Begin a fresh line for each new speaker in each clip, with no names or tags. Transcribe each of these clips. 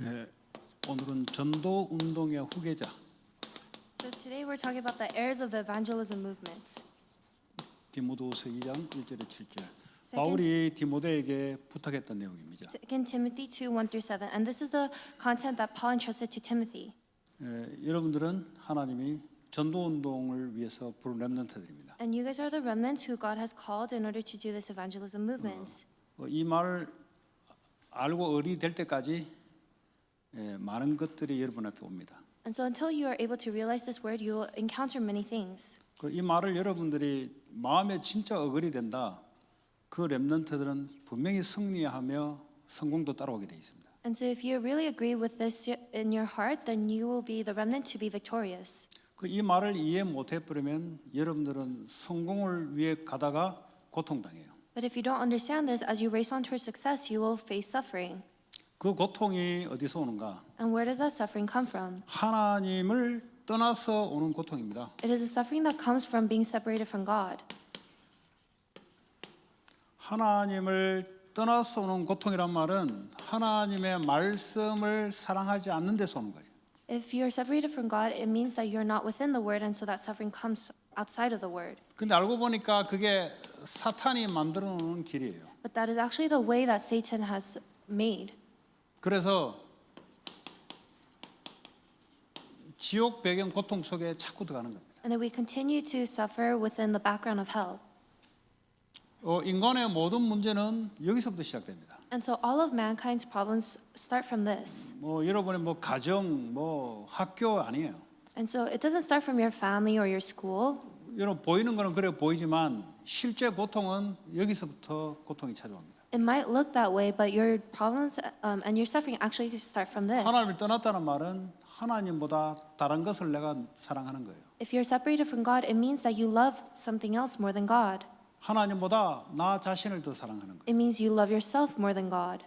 예, 오늘은 전도 운동의 후계자
So today we're talking about the heirs of the evangelism movement.
디모데후서 2장 1절에 7절. 바울이 디모데에게 부탁했던 내용입니다.
2 Timothy 2:1-7, and this is the content that Paul entrusted to Timothy.
여러분들은 하나님이 전도 운동을 위해서 부른 렘넌트들입니다.
And you guys are the remnants who God has called in order to do this evangelism movement.
이 말을 알고 어리 될 때까지 많은 것들이 여러분 앞에 옵니다.
And so until you are able to realize this word, you will encounter many things.
이 말을 여러분들이 마음에 진짜 어글이 된다. 그 렘넌트들은 분명히 승리하며 성공도 따라오게 돼 있습니다.
And so if you really agree with this in your heart, then you will be the remnant to be victorious.
이 말을 이해 못 해버리면 여러분들은 성공을 위해 가다가 고통당해요.
But if you don't understand this, as you race on towards success, you will face suffering.
그 고통이 어디서 오는가?
And where does that suffering come from?
하나님을 떠나서 오는 고통입니다.
It is a suffering that comes from being separated from God.
하나님을 떠나서 오는 고통이란 말은 하나님의 말씀을 사랑하지 않는 데서 오는 거죠.
If you're separated from God, it means that you're not within the Word, and so that suffering comes outside of the Word.
근데 알고 보니까 그게 사탄이 만들어 놓은 길이에요.
But that is actually the way that Satan has made.
그래서 지옥 배경 고통 속에 자꾸 들어가는 겁니다.
And that we continue to suffer within the background of hell.
인간의 모든 문제는 여기서부터 시작됩니다.
And so all of mankind's problems start from this.
여러분의 가정, 학교 아니에요.
And so it doesn't start from your family or your school.
여러분 보이는 거는 그래 보이지만 실제 고통은 여기서부터 고통이 찾아옵니다.
It might look that way, but your problems and your suffering actually start from this.
하나님을 떠났다는 말은 하나님보다 다른 것을 내가 사랑하는 거예요.
If you're separated from God, it means that you love something else more than God.
하나님보다 나 자신을 더 사랑하는 거예요.
It means you love yourself more than God.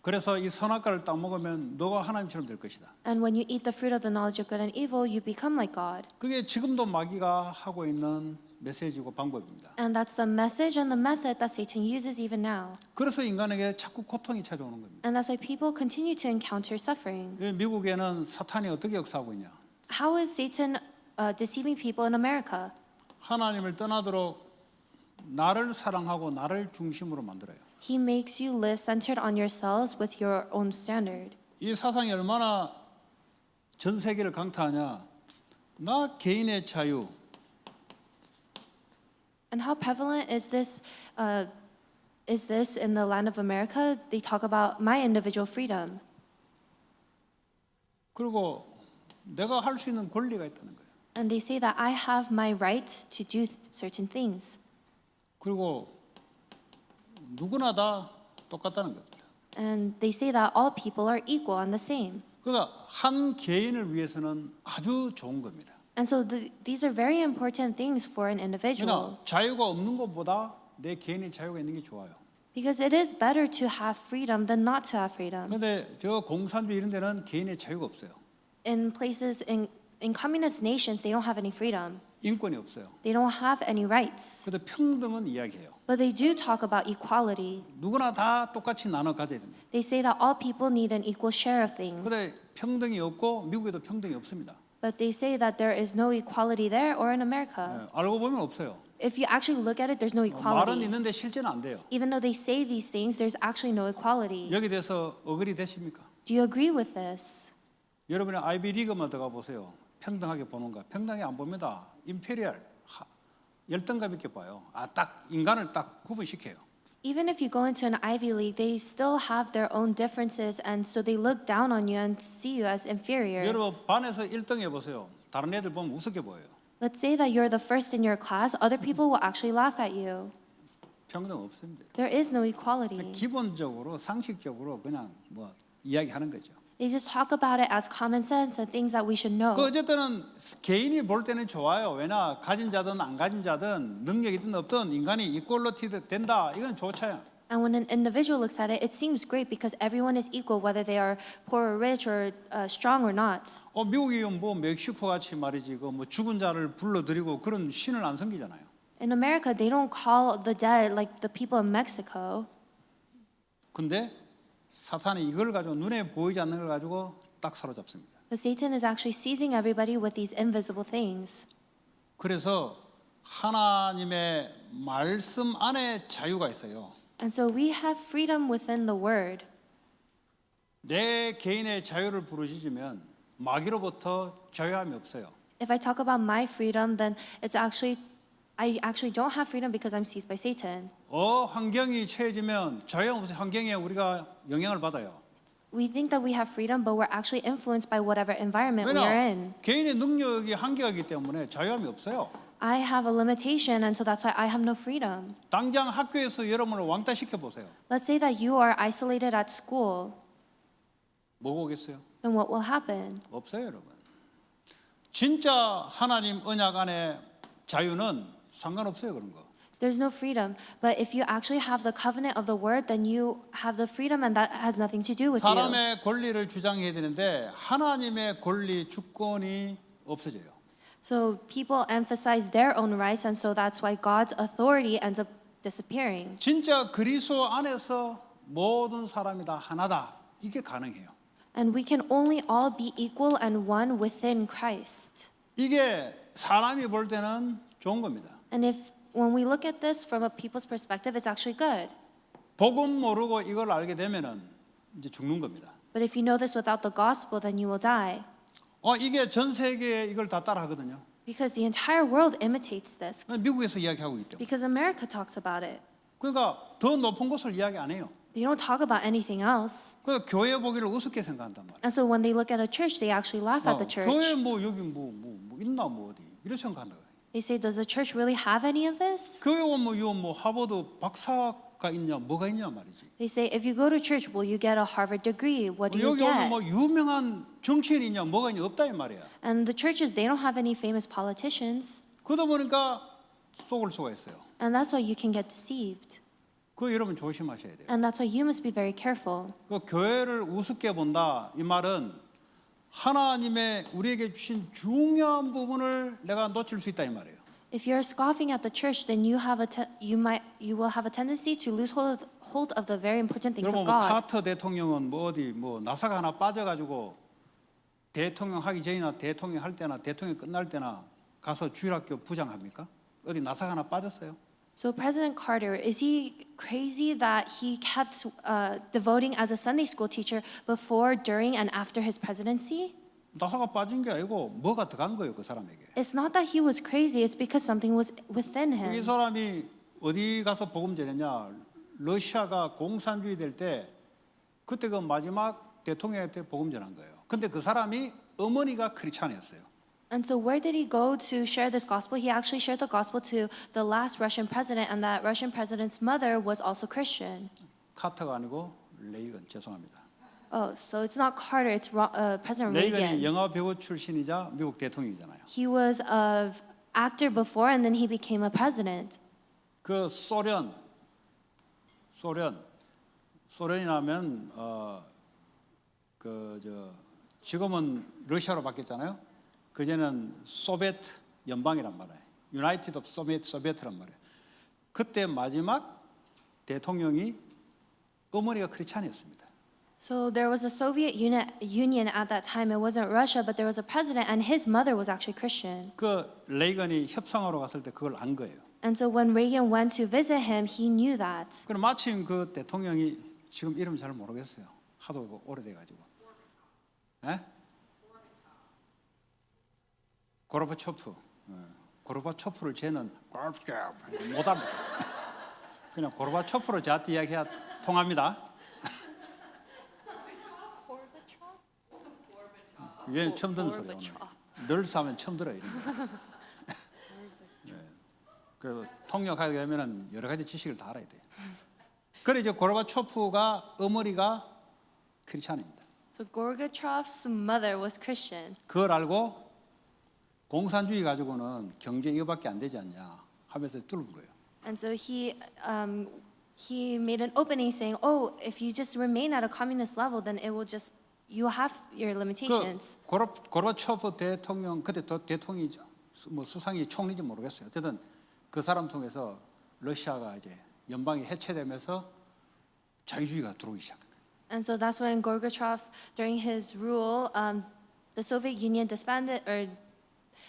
그래서 이 선악과를 딱 먹으면 너가 하나님처럼 될 것이다.
And when you eat the fruit of the knowledge of good and evil, you become like God.
그게 지금도 마귀가 하고 있는 메시지고 방법입니다.
And that's the message and the method that Satan uses even now.
그래서 인간에게 자꾸 고통이 찾아오는 겁니다.
And that's why people continue to encounter suffering.
미국에는 사탄이 어떻게 역사하고 있냐?
How is Satan deceiving people in America?
하나님을 떠나도록 나를 사랑하고 나를 중심으로 만들어요.
He makes you live centered on yourselves with your own standard.
이 사상이 얼마나 전 세계를 강타하냐? 나 개인의 자유.
And how prevalent is this in the land of America? They talk about my individual freedom.
그리고 내가 할 수 있는 권리가 있다는 거예요.
And they say that I have my right to do certain things.
그리고 누구나 다 똑같다는 겁니다.
And they say that all people are equal and the same.
그러니까 한 개인을 위해서는 아주 좋은 겁니다.
And so these are very important things for an individual.
그러나 자유가 없는 것보다 내 개인의 자유가 있는 게 좋아요.
Because it is better to have freedom than not to have freedom.
그런데 저 공산주의 이런 데는 개인의 자유가 없어요.
In places in communist nations, they don't have any freedom.
인권이 없어요.
They don't have any rights.
그런데 평등은 이야기해요.
But they do talk about equality.
누구나 다 똑같이 나눠 가져야 됩니다.
They say that all people need an equal share of things.
그런데 평등이 없고 미국에도 평등이 없습니다.
But they say that there is no equality there or in America.
알고 보면 없어요.
If you actually look at it, there's no
말은
equality.
있는데 실제는 안 돼요.
Even though they say these things, there's actually no equality.
여기 대해서 어글이 되십니까?
Do you agree with this?
여러분의 아이비 리그만 들어가 보세요. 평등하게 보는가? 평등하게 안 봅니다. 임페리얼 열등감 있게 봐요. 딱 인간을 딱 구분시켜요.
Even if you go into an Ivy League, they still have their own differences, and so they look down on you and see you as inferior.
여러분 반에서 1등 해보세요. 다른 애들 보면 우습게 보여요.
Let's say that you're the first in your class, other people will actually laugh at you.
평등 없습니다.
There is no equality.
기본적으로 상식적으로 그냥 이야기하는 거죠.
They just talk about it as common sense and things that we should know.
어쨌든 개인이 볼 때는 좋아요. 왜냐 가진 자든 안 가진 자든 능력이든 없든 인간이 이퀄리티 된다. 이건 좋잖아요.
And when an individual looks at it, it seems great because everyone is equal, whether they are poor or rich or strong or not.
미국이 멕시코 같이 말이지 죽은 자를 불러들이고 그런 신을 안 섬기잖아요.
In America, they don't call the dead like the people in Mexico.
근데 사탄이 이걸 가지고 눈에 보이지 않는 걸 가지고 딱 사로잡습니다.
But Satan is actually seizing everybody with these invisible things.
그래서 하나님의 말씀 안에 자유가 있어요.
And so we have freedom within the word.
내 개인의 자유를 부르짖으면 마귀로부터 자유함이 없어요.
If I talk about my freedom, then I actually don't have freedom because I'm seized by Satan.
환경이 처해지면 자유가 없어요. 환경에 우리가 영향을 받아요.
We think that we have freedom, but we're actually influenced by whatever environment we are in.
왜냐? 개인의 능력이 한계가 있기 때문에 자유함이 없어요.
I have a limitation, and so that's why I have no freedom.
당장 학교에서 여러분을 왕따시켜 보세요.
Let's say that you are isolated at school.
뭐가 오겠어요?
Then what will happen?
없어요, 여러분. 진짜 하나님 언약 안에 자유는 상관없어요, 그런 거.
There's no freedom. But if you actually have the covenant of the word, then you have the freedom, and that has nothing to do with you.
사람의 권리를 주장해야 되는데 하나님의 권리 주권이 없어져요.
So people emphasize their own rights, and so that's why God's authority ends up disappearing.
진짜 그리스도 안에서 모든 사람이 다 하나다. 이게 가능해요.
And we can only all be equal and one within Christ.
이게 사람이 볼 때는 좋은 겁니다.
And when we look at this from a people's perspective, it's actually good.
복음 모르고 이걸 알게 되면은 이제 죽는 겁니다.
But if you know this without the gospel, then you will die.
이게 전 세계에 이걸 다 따라하거든요.
Because the entire world imitates this.
미국에서 이야기하고 있기 때문에.
Because America talks about it.
그러니까 더 높은 것을 이야기 안 해요.
They don't talk about anything else.
그러니까 교회 보기를 우습게 생각한단 말이에요.
And so when they look at a church, they actually laugh at the church.
교회 뭐 여기 뭐 있나 뭐 어디 이렇게 생각한다.
They say, does the church really have any of this?
교회 오면 뭐 하버드 박사가 있냐 뭐가 있냐 말이지.
They say, if you go to church, will you get a Harvard degree? What do you
여기 오면
get?
뭐 유명한 정치인이 있냐 뭐가 있냐 없다 이 말이야.
And the churches, they don't have any famous politicians.
그러다 보니까 속을 수가 있어요.
And that's why you can get deceived.
그 여러분 조심하셔야 돼요.
And that's why you must be very careful.
그 교회를 우습게 본다 이 말은 하나님의 우리에게 주신 중요한 부분을 내가 놓칠 수 있다 이 말이에요.
If you're scoffing at the church, then you will have a tendency to lose hold of the very important things
여러분
of
뭐
God.
카터 대통령은 뭐 어디 뭐 나사가 하나 빠져가지고 대통령 하기 전이나 대통령 할 때나 대통령 끝날 때나 가서 주일학교 부장합니까? 어디 나사가 하나 빠졌어요?
So President Carter, is he crazy that he kept devoting as a Sunday school teacher before, during, and after his presidency?
나사가 빠진 게 아니고 뭐가 들어간 거예요 그 사람에게.
It's not that he was crazy, it's because something was within
이
him.
사람이 어디 가서 복음 전했냐? 러시아가 공산주의 될 때 그때 그 마지막 대통령한테 복음 전한 거예요. 근데 그 사람이 어머니가 크리스찬이었어요.
And so where did he go to share this gospel? He actually shared the gospel to the last Russian president, and that Russian president's mother was also Christian.
카터가 아니고 레이건 죄송합니다.
Oh, so it's not Carter, it's President
레이건이
Reagan.
영화 배우 출신이자 미국 대통령이잖아요.
He was an actor before, and then he became a president.
그 소련이라면 지금은 러시아로 바뀌었잖아요. 그전에는 소비에트 연방이란 말이에요. 유나이티드 오브 소비에트란 말이에요. 그때 마지막 대통령이 어머니가 크리스찬이었습니다.
So there was a Soviet Union at that time. It wasn't Russia, but there was a president, and his mother was actually Christian.
그 레이건이 협상하러 갔을 때 그걸 안 거예요.
And so when Reagan went to visit him, he knew that.
그럼 마침 그 대통령이 지금 이름 잘 모르겠어요. 하도 오래돼가지고. 에? 고르바초프. 고르바초프를 쟤는 못 알아듣겠어요. 그냥 고르바초프로 저한테 이야기해야 통합니다. 얘는 처음 듣는 소리야. 늘 싸면 처음 들어요. 네. 그 통역하게 되면은 여러 가지 지식을 다 알아야 돼요. 그래 이제 고르바초프가 어머니가 크리스찬입니다.
So Gorbachev's mother was Christian.
그걸 알고 공산주의 가지고는 경제 이거밖에 안 되지 않냐 하면서 뚫은 거예요.
And so he made an opening saying, "Oh, if you just remain at a communist level, then it will just you have your limitations."
그 고르바초프 대통령 그때 대통령이죠. 뭐 수상이 총리인지 모르겠어요. 어쨌든 그 사람 통해서 러시아가 이제 연방이 해체되면서 자유주의가 들어오기 시작한 거예요.
And so that's when Gorbachev, during his rule, the Soviet Union disbanded or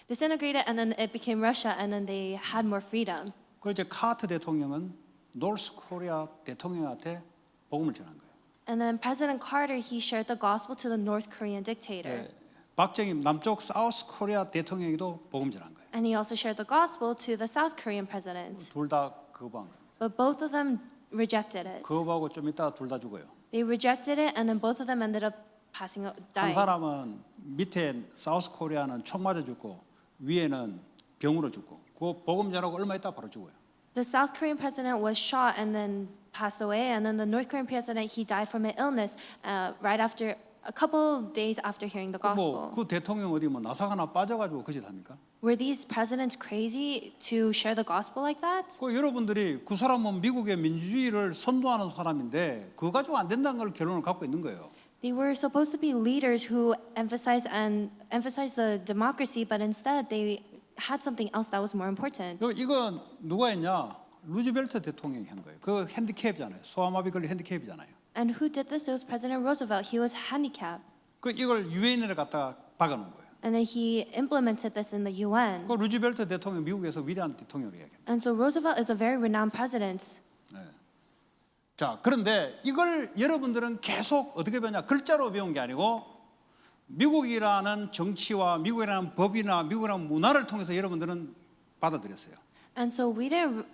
disintegrated, and then it became Russia, and then they had more freedom.
그 이제 카트 대통령은 노스 코리아 대통령한테 복음을 전한 거예요.
And then President Carter, he shared the gospel to the North Korean dictator.
박정희 남쪽 사우스 코리아 대통령에게도 복음 전한 거예요.
And he also shared the gospel to the South Korean president.
둘 다 거부한 거예요.
But both of them rejected it.
거부하고 좀 있다가 둘 다 죽어요.
They rejected it, and then both of them ended up
한
dying.
사람은 밑에 사우스 코리아는 총 맞아 죽고 위에는 병으로 죽고 그 복음 전하고 얼마 있다 바로 죽어요.
The South Korean president was shot and then passed away, and then the North Korean president, he died from an illness right after a couple days after hearing the gospel.
그 대통령 어디 뭐 나사 하나 빠져가지고 그짓 합니까?
Were these presidents crazy to share the gospel like that?
그 여러분들이 그 사람은 미국의 민주주의를 선도하는 사람인데 그거 가지고 안 된다는 걸 결론을 갖고 있는 거예요.
They were supposed to be leaders who emphasized the democracy, but instead they had something else that was more important.
이건 누가 했냐? 루즈벨트 대통령이 한 거예요. 그 핸디캡이잖아요. 소아마비 걸린 핸디캡이잖아요.
And who did this? It was President Roosevelt. He was handicapped.
그 이걸 유엔에 갖다가 박아놓은 거예요.
And then he implemented this in the UN.
그 루즈벨트 대통령 미국에서 위대한 대통령을 이야기합니다.
And so Roosevelt is a very renowned president.
자, 그런데 이걸 여러분들은 계속 어떻게 배우냐? 글자로 배운 게 아니고 미국이라는 정치와 미국이라는 법이나 미국이라는 문화를 통해서 여러분들은 받아들였어요.
And so we didn't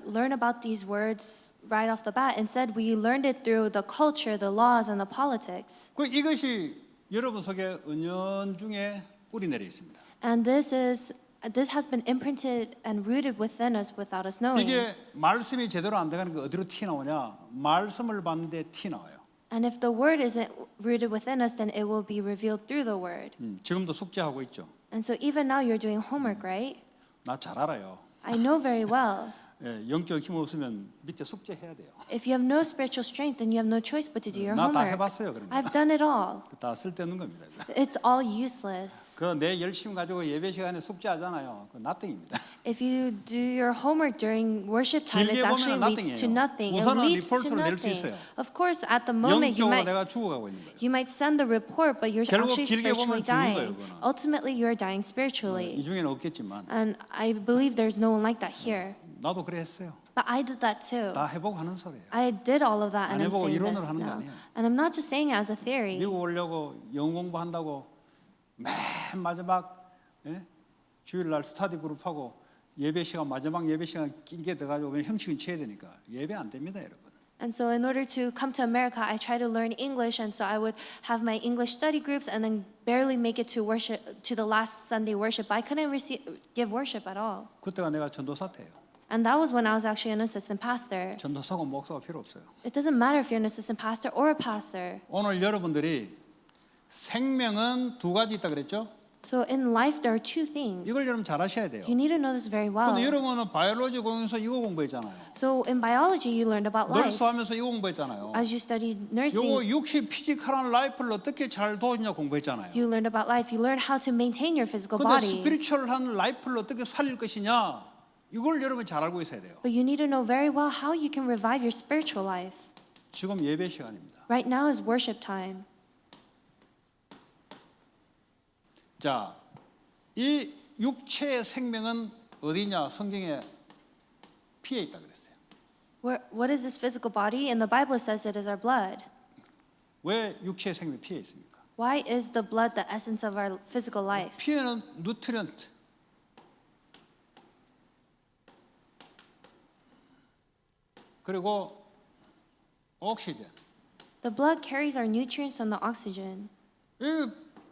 learn about these words right off the bat. Instead, we learned it through the culture, the laws, and the politics.
그 이것이 여러분 속에 은연중에 뿌리 내려 있습니다.
And this has been imprinted and rooted within us without us knowing.
이게 말씀이 제대로 안 돼가는 게 어디로 티 나오냐? 말씀을 받는데 티 나와요.
And if the word isn't rooted within us, then it will be revealed through the word.
지금도 숙제하고 있죠.
And so even now you're doing homework, right?
나 잘 알아요.
I know very well.
영적 힘 없으면 밑에 숙제해야 돼요.
If you have no spiritual strength, then you have no choice but to do your
나 다
homework.
해봤어요, 그런 거.
I've done it all.
다 쓸데없는 겁니다.
It's all useless.
그 내 열심 가지고 예배 시간에 숙제하잖아요. 그 nothing입니다.
If you do your homework during worship time, it
길게
actually
보면은
leads to
nothing이에요.
nothing. It
우선은
leads to
리포트를 낼 수
nothing.
있어요.
Of course, at the moment
영적으로 내가 죽어가고 있는 거예요.
you might send the report, but you're
결국
actually
길게 보면
spiritually
죽는 거예요,
dying.
그거는.
Ultimately, you're dying
이
spiritually.
중에는 없겠지만
And I believe there's no one like that here.
나도 그래 했어요.
But I did that too.
다 해보고 하는 소리예요.
I did all of that, and
안
I'm
해보고
saying
이론으로
this
하는 거
now.
아니에요.
And I'm not just saying it as a theory.
미국 오려고 영어 공부한다고 맨 마지막 주일날 스터디 그룹하고 예배 시간 마지막 예배 시간 낀게 돼가지고 형식은 취해야 되니까 예배 안 됩니다, 여러분.
And so in order to come to America, I tried to learn English, and so I would have my English study groups and then barely make it to worship, to the last Sunday worship. I couldn't give worship at all.
그때가 내가 전도사 때예요.
And that was when I was actually an assistant pastor.
전도사고 목사가 필요 없어요.
It doesn't matter if you're an assistant pastor or a pastor.
오늘 여러분들이 생명은 두 가지 있다 그랬죠?
So in life, there are two things.
이걸 여러분 잘 아셔야 돼요.
You need to know this very well.
근데 여러분은 바이올로지 공연에서 이거 공부했잖아요.
So in biology, you learned about life.
널스하면서 이거 공부했잖아요.
As you studied
요거
nursing,
육신 피지컬한 라이프를 어떻게 잘 도우냐 공부했잖아요.
you learned about life. You learned how to maintain your physical
근데
body.
스피리추얼한 라이프를 어떻게 살릴 것이냐 이걸 여러분 잘 알고 있어야 돼요.
But you need to know very well how you can revive your spiritual life.
지금 예배 시간입니다.
Right now is worship time.
자, 이 육체의 생명은 어디냐? 성경에 피에 있다 그랬어요.
What is this physical body? In the Bible it says it is our blood.
왜 육체의 생명이 피에 있습니까?
Why is the blood the essence of our physical life?
피에는 누트리언트, 그리고 옥시젠,
The blood carries our nutrients and the oxygen.
이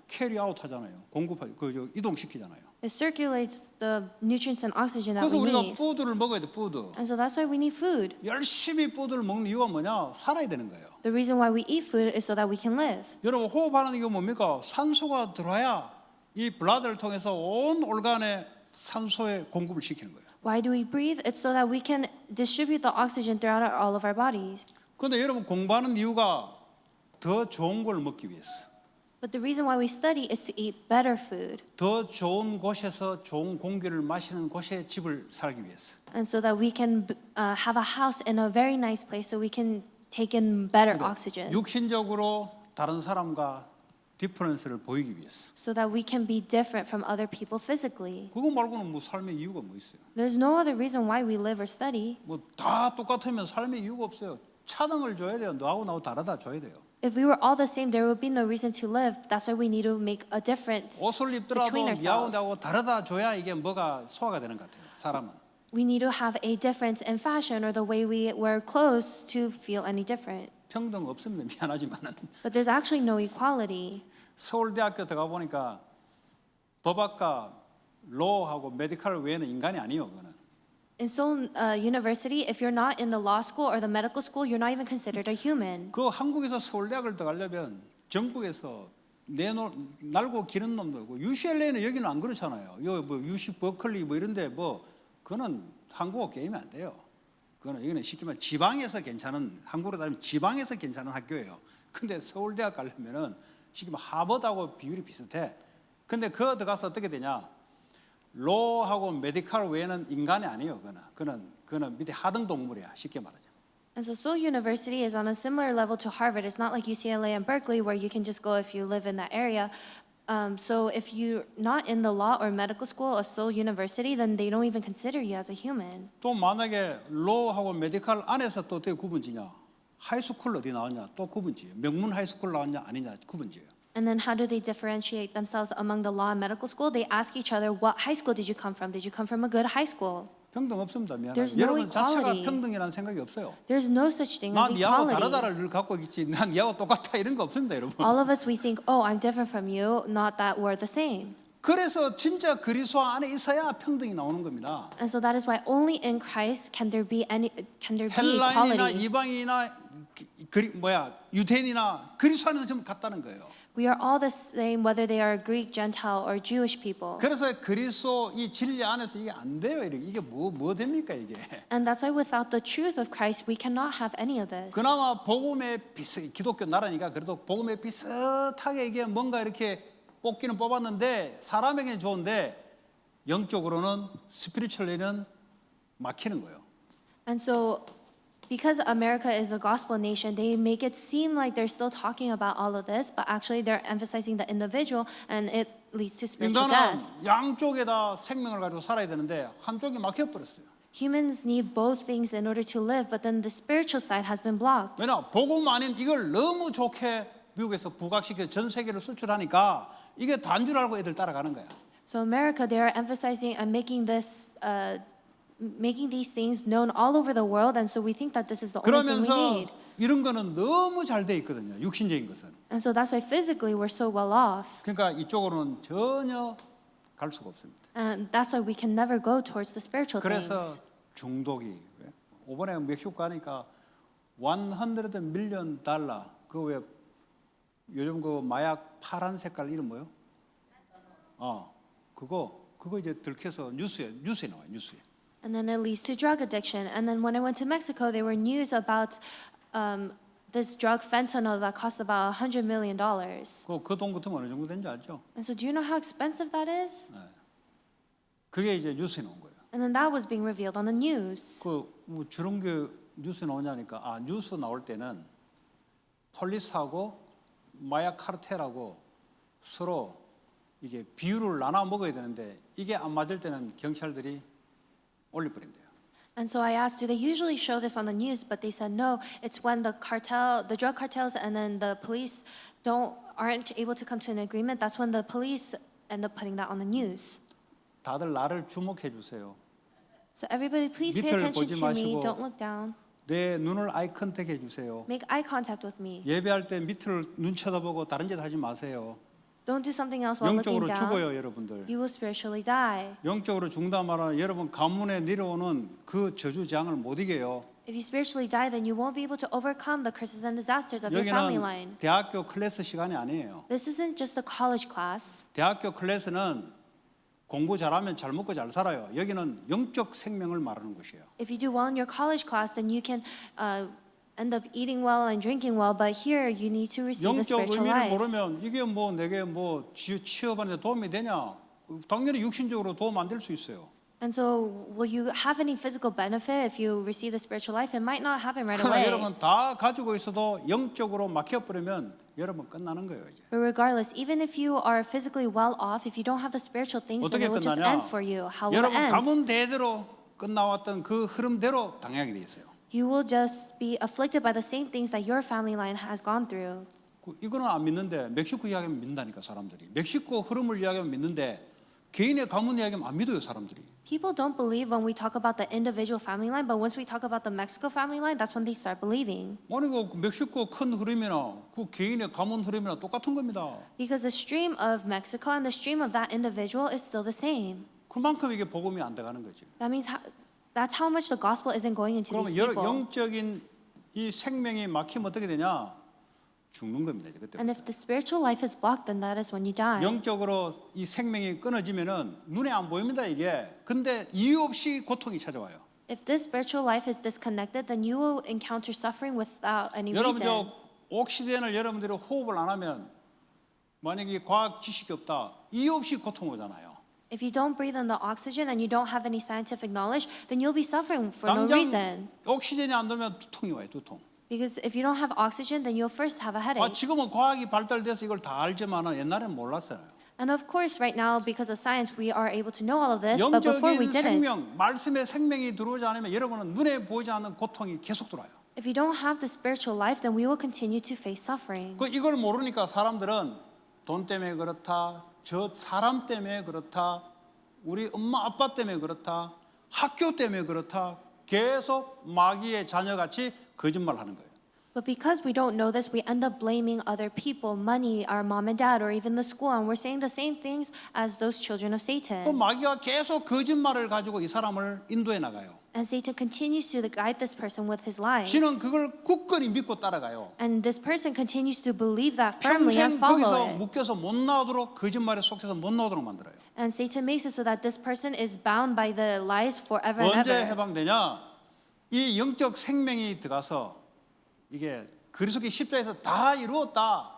캐리 아웃 하잖아요. 공급하죠. 그 이동시키잖아요.
It circulates the nutrients and oxygen that
그래서
we
우리가
need.
푸드를 먹어야 돼. 푸드.
And so that's why we need food.
열심히 푸드를 먹는 이유가 뭐냐? 살아야 되는 거예요.
The reason why we eat food is so that we can live.
여러분 호흡하는 이거 뭡니까? 산소가 들어와야 이 블라드를 통해서 온 올간에 산소의 공급을 시키는 거예요.
Why do we breathe? It's so that we can distribute the oxygen throughout all of our bodies.
그런데 여러분 공부하는 이유가 더 좋은 걸 먹기 위해서.
But the reason why we study is to eat better food.
더 좋은 곳에서 좋은 공기를 마시는 곳에 집을 살기 위해서.
And so that we can have a house in a very nice place so we can take in better oxygen,
육신적으로 다른 사람과 디퍼런스를 보이기 위해서.
so that we can be different from other people physically.
그거 말고는 뭐 삶의 이유가 뭐 있어요?
There's no other reason why we live or study.
뭐 다 똑같으면 삶의 이유가 없어요. 차등을 줘야 돼요. 너하고 나하고 다르다 줘야 돼요.
If we were all the same, there would be no reason to live. That's why we need to make a difference.
옷을 입더라도
between
니하고
ourselves.
나하고 다르다 줘야 이게 뭐가 소화가 되는 것 같아요. 사람은.
We need to have a difference in fashion or the way we wear clothes to feel any different.
평등 없습니다. 미안하지만은.
But there's actually no equality.
서울대학교 들어가 보니까 법학과, 로하고 메디칼 외에는 인간이 아니에요. 그거는.
In Seoul University, if you're not in the law school or the medical school, you're not even considered a human.
그 한국에서 서울대학을 들어가려면 전국에서 날고 기는 놈도 있고 UCLA는 여기는 안 그렇잖아요. 여기 뭐 UC 버클리 뭐 이런데 뭐 그거는 한국어 게임이 안 돼요. 그거는 여기는 쉽게 말해 지방에서 괜찮은 한국으로 따지면 지방에서 괜찮은 학교예요. 근데 서울대학 가려면은 쉽게 말해 하버드하고 비율이 비슷해. 근데 그거 들어가서 어떻게 되냐? 로하고 메디칼 외에는 인간이 아니에요. 그거는 밑에 하등 동물이야. 쉽게 말하자.
And so Seoul University is on a similar level to Harvard. It's not like UCLA and Berkeley where you can just go if you live in that area. So if you're not in the law or medical school of Seoul University, then they don't even consider you as a human.
또 만약에 로하고 메디칼 안에서 또 어떻게 구분지냐? 하이스쿨 어디 나왔냐? 또 구분지요. 명문 하이스쿨 나왔냐 아니냐 구분지요.
And then how do they differentiate themselves among the law and medical school? They ask each other, what high school did you come from? Did you come from a good high school?
평등 없습니다. 미안해요.
There's no
여러분 자체가
equality.
평등이라는 생각이 없어요.
There's no such thing
난
as
니하고
equality.
다르다를 늘 갖고 있지. 난 니하고 똑같다 이런 거 없습니다, 여러분.
All of us, we think, oh, I'm different from you, not that we're the same.
그래서 진짜 그리스도 안에 있어야 평등이 나오는 겁니다.
And so that is why only in Christ can there be
헬라인이나
equality.
이방인이나 유대인이나 그리스도 안에서 좀 같다는 거예요.
We are all the same, whether they are Greek, Gentile, or Jewish people.
그래서 그리스도 이 진리 안에서 이게 안 돼요. 이게 뭐 됩니까 이게?
And that's why without the truth of Christ, we cannot have any of this.
그나마 복음에 기독교 나라니까 그래도 복음에 비슷하게 이게 뭔가 이렇게 뽑기는 뽑았는데 사람에게는 좋은데 영적으로는 스피리추얼리는 막히는 거예요.
And so, because America is a gospel nation, they make it seem like they're still talking about all of this, but actually they're emphasizing the individual, and it leads to spiritual death.
인간은 양쪽에다 생명을 가지고 살아야 되는데 한쪽이 막혀버렸어요.
Humans need both things in order to live, but then the spiritual side has been blocked.
왜냐 복음 아닌 이걸 너무 좋게 미국에서 부각시켜 전 세계로 수출하니까 이게 단 줄 알고 애들 따라가는 거야.
So America, they are emphasizing and making these things known all over the world, and so we think that this is the only thing we
그러면서
need.
이런 거는 너무 잘 돼 있거든요. 육신적인 것은.
And so that's why physically we're so well off.
그러니까 이쪽으로는 전혀 갈 수가 없습니다.
And that's why we can never go towards the spiritual
그래서
things.
중독이 이번에 멕시코 가니까 100 밀리언 달러 그 왜 요즘 그 마약 파란 색깔 이름 뭐요? 그거 이제 들켜서 뉴스에 나와요. 뉴스에.
And then it leads to drug addiction. And then when I went to Mexico, there were news about this drug fentanyl that cost about $100 million.
그 돈 같으면 어느 정도 되는지 알죠?
And so do you know how expensive that is?
그게 이제 뉴스에 나온 거예요.
And then that was being revealed on the news.
뭐 저런 게 뉴스에 나오냐니까 뉴스 나올 때는 폴리스하고 마약 카르텔하고 서로 이게 비율을 나눠 먹어야 되는데 이게 안 맞을 때는 경찰들이 올려버린대요.
And so I asked, do they usually show this on the news? But they said no. It's when the drug cartels, and then the police aren't able to come to an agreement. That's when the police end up putting that on the news.
다들 나를 주목해 주세요.
So everybody, please pay
밑을
attention
보지
to me.
마시고
Don't look down.
내 눈을 아이 컨택 해 주세요.
Make eye contact with me.
예배할 때 밑을 눈 쳐다보고 다른 짓 하지 마세요.
Don't do something else while looking
영적으로
down.
죽어요, 여러분들.
You will spiritually die.
영적으로 죽는다 말하면 여러분 가문에 내려오는 그 저주장을 못 이겨요.
If you spiritually die, then you won't be able to overcome the curses and disasters of your family line.
여기는 대학교 클래스 시간이 아니에요.
This isn't just a college class.
대학교 클래스는 공부 잘하면 잘 먹고 잘 살아요. 여기는 영적 생명을 말하는 것이에요.
If you do well in your college class, then you can end up eating well and drinking well. But here, you need to receive the
영적
spiritual
의미를
life.
모르면 이게 뭐 내게 뭐 취업하는데 도움이 되냐? 당연히 육신적으로 도움 안 될 수 있어요.
And so, will you have any physical benefit if you receive the spiritual life? It might not happen right
그러나
away.
여러분 다 가지고 있어도 영적으로 막혀버리면 여러분 끝나는 거예요. 이제.
But regardless, even if you are physically well off, if you don't have the spiritual things, then
어떻게
it will just
끝나냐?
end for you. How will it
여러분
end?
가문 대대로 끝나왔던 그 흐름대로 당하게 돼 있어요.
You will just be afflicted by the same things that your family line has gone through.
이거는 안 믿는데 멕시코 이야기하면 믿는다니까 사람들이. 멕시코 흐름을 이야기하면 믿는데 개인의 가문 이야기하면 안 믿어요 사람들이.
People don't believe when we talk about the individual family line, but once we talk about the Mexico family line, that's when they start believing.
아니 그 멕시코 큰 흐름이나 그 개인의 가문 흐름이나 똑같은 겁니다.
Because the stream of Mexico and the stream of that individual is still the same.
그만큼 이게 복음이 안 돼가는 거지.
That means that's how much the gospel isn't going into these
그러면
people.
영적인 이 생명이 막히면 어떻게 되냐? 죽는 겁니다. 이제 그때.
And if the spiritual life is blocked, then that is when you die.
영적으로 이 생명이 끊어지면은 눈에 안 보입니다 이게. 근데 이유 없이 고통이 찾아와요.
If this spiritual life is disconnected, then you will encounter suffering without any
여러분
reason.
저 옥시젠을 여러분들이 호흡을 안 하면 만약에 과학 지식이 없다 이유 없이 고통 오잖아요.
If you don't breathe in the oxygen and you don't have any scientific knowledge, then you'll be suffering for no
당장
reason.
옥시젠이 안 되면 두통이 와요 두통.
Because if you don't have oxygen, then you'll first have a
아
headache.
지금은 과학이 발달돼서 이걸 다 알지만은 옛날에는 몰랐어요.
And of course, right now, because of science, we are able to know all of this, but before we
영적인
didn't.
생명, 말씀의 생명이 들어오지 않으면 여러분은 눈에 보이지 않는 고통이 계속 들어와요.
If you don't have the spiritual life, then we will continue to face suffering.
그 이걸 모르니까 사람들은 돈 때문에 그렇다, 저 사람 때문에 그렇다, 우리 엄마 아빠 때문에 그렇다, 학교 때문에 그렇다, 계속 마귀의 자녀같이 거짓말하는 거예요.
But because we don't know this, we end up blaming other people, money, our mom and dad, or even the school, and we're saying the same things as those children of
그
Satan.
마귀가 계속 거짓말을 가지고 이 사람을 인도해 나가요.
And Satan continues to guide this person with his lies.
지는 그걸 굳건히 믿고 따라가요.
And this person continues to believe that firmly
평생
and follow
거기서
it.
묶여서 못 나오도록 거짓말에 속해서 못 나오도록 만들어요.
And Satan makes it so that this person is bound by the lies forever and
언제
ever.
해방되냐? 이 영적 생명이 들어가서 이게 그리스도의 십자에서 다 이루었다.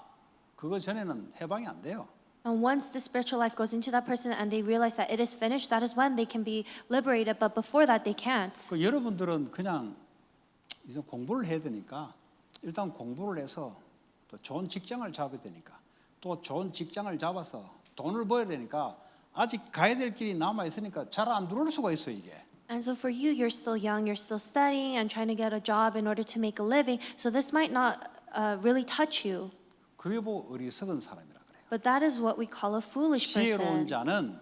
그거 전에는 해방이 안 돼요.
And once the spiritual life goes into that person and they realize that it is finished, that is when they can be liberated. But before that, they can't.
그 여러분들은 그냥 이제 공부를 해야 되니까 일단 공부를 해서 또 좋은 직장을 잡아야 되니까 또 좋은 직장을 잡아서 돈을 벌어야 되니까 아직 가야 될 길이 남아 있으니까 잘 안 들어올 수가 있어 이게.
And so for you, you're still young, you're still studying and trying to get a job in order to make a living. So this might not really touch you.
그게 뭐 어리석은 사람이라 그래요.
But that is what we call a foolish
지혜로운
person.
자는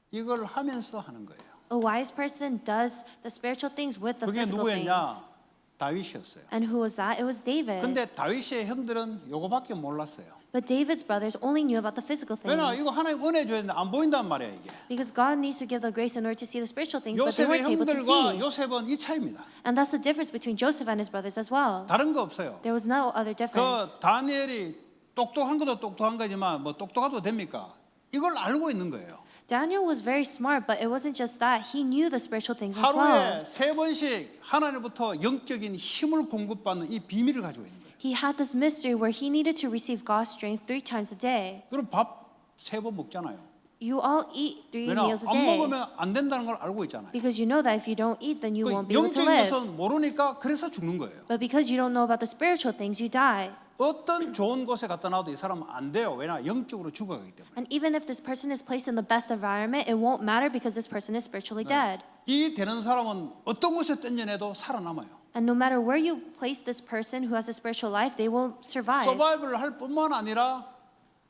이걸 하면서 하는 거예요.
A wise person does the spiritual things with the
그게
physical things.
누구였냐? 다윗이었어요.
And who was that? It was David.
근데 다윗의 형들은 요거밖에 몰랐어요.
But David's brothers only knew about the physical things.
왜냐 이거 하나님 은혜 줘야 되는데 안 보인단 말이야 이게.
Because God needs to give the grace in order to see the spiritual things, but they
요셉의
weren't able to
형들과
see.
요셉은 이 차이입니다.
And that's the difference between Joseph and his brothers as well.
다른 거 없어요.
There was no other
그
difference.
다니엘이 똑똑한 것도 똑똑한 거지만 뭐 똑똑해도 됩니까? 이걸 알고 있는 거예요.
Daniel was very smart, but it wasn't just that. He knew the spiritual things as well.
하루에 3번씩 하나님부터 영적인 힘을 공급받는 이 비밀을 가지고 있는 거예요.
He had this mystery where he needed to receive God's strength 3 times a day.
그럼 밥 3번 먹잖아요.
You all eat 3
왜냐
meals a
안
day.
먹으면 안 된다는 걸 알고 있잖아요.
Because you know that if you don't eat, then you
그
won't be able to
영적인
live.
것은 모르니까 그래서 죽는 거예요.
But because you don't know about the spiritual things, you die.
어떤 좋은 곳에 갖다 놔도 이 사람은 안 돼요. 왜냐 영적으로 죽어가기 때문에.
And even if this person is placed in the best environment, it won't matter because this person is spiritually dead.
이 되는 사람은 어떤 곳에 던져내도 살아남아요.
And no matter where you place this person who has a spiritual life, they will survive.
서바이벌을 할 뿐만 아니라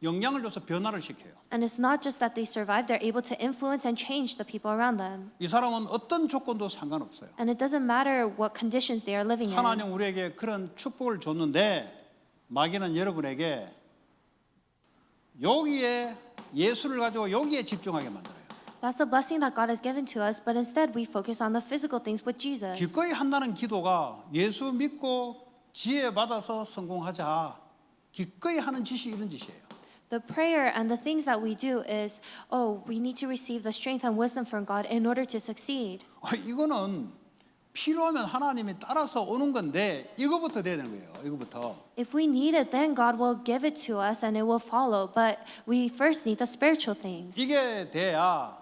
영향을 줘서 변화를 시켜요.
And it's not just that they survive, they're able to influence and change the people around them.
이 사람은 어떤 조건도 상관없어요.
And it doesn't matter what conditions they are living in.
하나님 우리에게 그런 축복을 줬는데 마귀는 여러분에게 여기에 예수를 가지고 여기에 집중하게 만들어요.
That's the blessing that God has given to us, but instead we focus on the physical things with Jesus.
기꺼이 한다는 기도가 예수 믿고 지혜 받아서 성공하자. 기꺼이 하는 짓이 이런 짓이에요.
The prayer and the things that we do is, oh, we need to receive the strength and wisdom from God in order to succeed.
이거는 필요하면 하나님이 따라서 오는 건데 이거부터 돼야 되는 거예요. 이거부터.
If we need it, then God will give it to us and it will follow. But we first need the spiritual things.
이게 돼야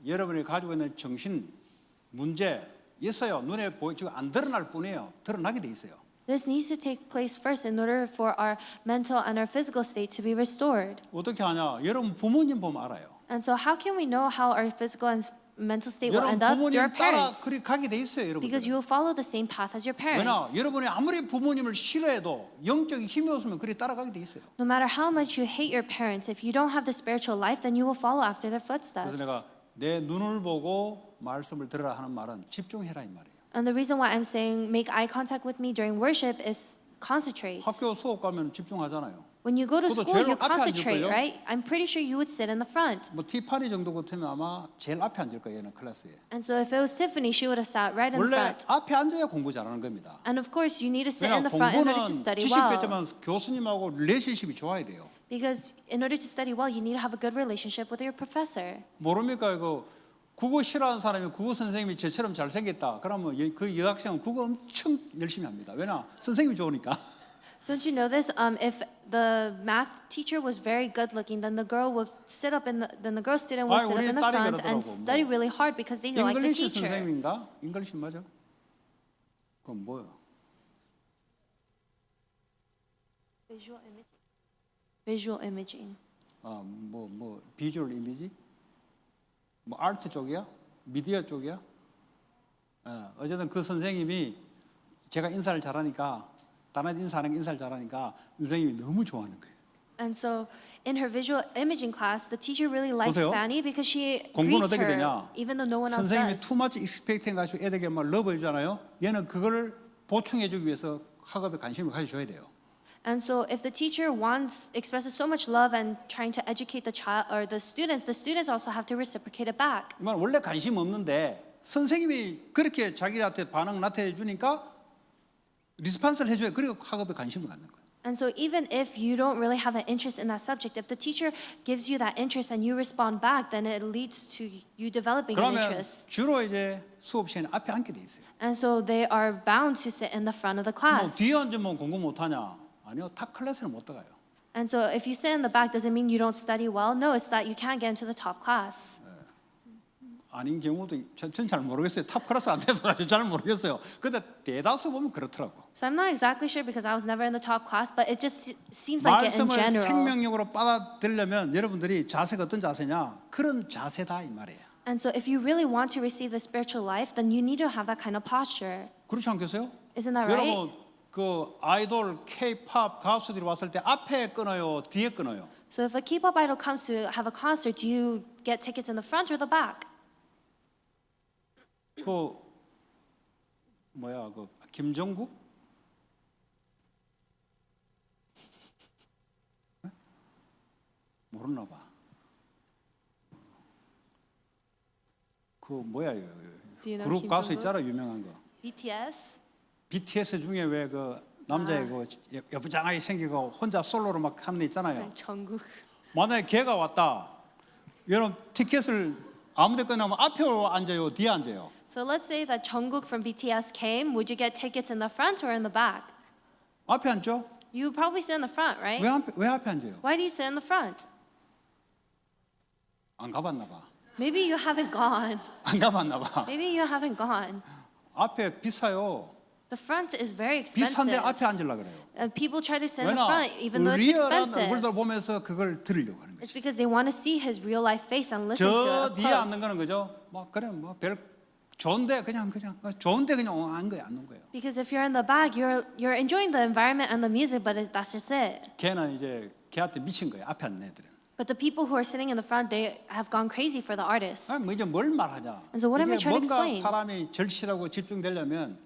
여러분이 가지고 있는 정신 문제 있어요. 눈에 보이지가 안 드러날 뿐이에요. 드러나게 돼 있어요.
This needs to take place first in order for our mental and our physical state to be restored.
어떻게 하냐? 여러분 부모님 보면 알아요.
And so how can we know how our physical and mental state will
여러분
end up?
부모님
Your
따라
parents.
그리 가게 돼 있어요, 여러분.
Because you will follow the same path as your
왜냐?
parents.
여러분이 아무리 부모님을 싫어해도 영적인 힘이 없으면 그리 따라가게 돼 있어요.
No matter how much you hate your parents, if you don't have the spiritual life, then you will follow after their
그래서
footsteps.
내가 내 눈을 보고 말씀을 들으라 하는 말은 집중해라 이 말이에요.
And the reason why I'm saying make eye contact with me during worship is concentrate.
학교 수업 가면 집중하잖아요.
When you go to
그것도
school,
제일
you
앞에 앉을
concentrate,
걸요?
right? I'm pretty sure you would sit in the front.
뭐 티파니 정도 같으면 아마 제일 앞에 앉을 거예요, 얘는 클래스에.
And so if it was Tiffany, she would have sat right in the
원래
front.
앞에 앉아야 공부 잘하는 겁니다.
And of course, you need to sit
왜냐
in the front in order to
공부는
study well.
지식겠지만 교수님하고 릴레이션십이 좋아야 돼요.
Because in order to study well, you need to have a good relationship with your professor.
모릅니까 이거 국어 싫어하는 사람이 국어 선생님이 저처럼 잘생겼다. 그러면 그 여학생은 국어 엄청 열심히 합니다. 왜냐 선생님이 좋으니까.
Don't you know this? If the math teacher was very good looking, then the girl would sit up in then the girl student would
아이,
sit up
우리
in the
딸이
front and
그러더라고,
study
뭐.
really hard because they like the
잉글리시
teacher.
선생님인가? 잉글리시 맞아? 그건 뭐야?
Visual imaging.
뭐 비주얼 이미지? 뭐 아트 쪽이야? 미디어 쪽이야? 어쨌든 그 선생님이 제가 인사를 잘하니까 다른 인사하는 인사를 잘하니까 선생님이 너무 좋아하는 거예요.
And so in her visual imaging class, the teacher really likes
보세요.
Fanny because she
공부는
greets
어떻게
her
되냐?
even though no one else
선생님이
does.
too much expecting 가지고 애들에게 막 러브해주잖아요. 얘는 그거를 보충해주기 위해서 학업에 관심을 가져줘야 돼요.
And so if the teacher expresses so much love and trying to educate the child or the students also have to reciprocate it back.
이 말 원래 관심 없는데 선생님이 그렇게 자기한테 반응 나타내 주니까 리스폰스를 해줘야 그리고 학업에 관심을 갖는 거예요.
And so even if you don't really have an interest in that subject, if the teacher gives you that interest and you respond back, then it leads to you developing an
그러면
interest.
주로 이제 수업 시간에 앞에 앉게 돼 있어요.
And so they are bound to sit in the front of the
뭐
class.
뒤에 앉으면 공부 못하냐? 아니요, 탑 클래스는 못 들어가요.
And so if you sit in the back, does it mean you don't study well? No, it's that you can't get into the top class.
아닌 경우도 전 잘 모르겠어요. 탑 클래스 안 돼봐가지고 잘 모르겠어요. 근데 대다수 보면 그렇더라고.
So I'm not exactly sure because I was never in the top class, but it just seems like it in
말씀을
general.
생명력으로 받아들이려면 여러분들이 자세가 어떤 자세냐? 그런 자세다 이 말이에요.
And so if you really want to receive the spiritual life, then you need to have that kind of posture.
그렇지 않겠어요?
Isn't that right?
여러분 그 아이돌 K-팝 가수들이 왔을 때 앞에 끊어요, 뒤에 끊어요?
So if a K-pop idol comes to have a concert, do you get tickets in the front or the back?
그 뭐야 그 김정국? 모르나 봐. 그 뭐야
Do you know
그룹
Kim
가수
Jong-kook?
있잖아 유명한 거.
BTS?
BTS 중에 왜 그 남자애 그 예쁘장하게 생기고 혼자 솔로로 막 하는 애 있잖아요.
정국.
만약에 걔가 왔다. 여러분 티켓을 아무데 끊으면 앞에 앉아요, 뒤에 앉아요.
So let's say that Jungkook from BTS came. Would you get tickets in the front or in the back?
앞에 앉죠?
You would probably sit in the front, right?
왜 앞에 앉아요?
Why do you sit in the front?
안 가봤나 봐.
Maybe you haven't gone.
안 가봤나 봐.
Maybe you haven't gone.
앞에 비싸요.
The front is very
비싼데
expensive.
앞에 앉으려 그래요.
People try to sit in the
왜냐?
front even though it's
리얼한
expensive.
얼굴들 보면서 그걸 들으려고 하는
It's
거죠.
because they want to see his real life face and listen to
저
it
뒤에
up
앉는
close.
거는 그죠? 뭐 그래 뭐 별 좋은데 그냥 좋은데 그냥 안 거야, 앉는 거예요.
Because if you're in the back, you're enjoying the environment and the music, but that's just it.
걔는 이제 걔한테 미친 거예요. 앞에 앉는 애들은.
But the people who are sitting in the front, they have gone crazy for the artist.
뭐 이제 뭘 말하냐?
And so what am I
이게
trying to
뭔가
explain?
사람이 절실하고 집중되려면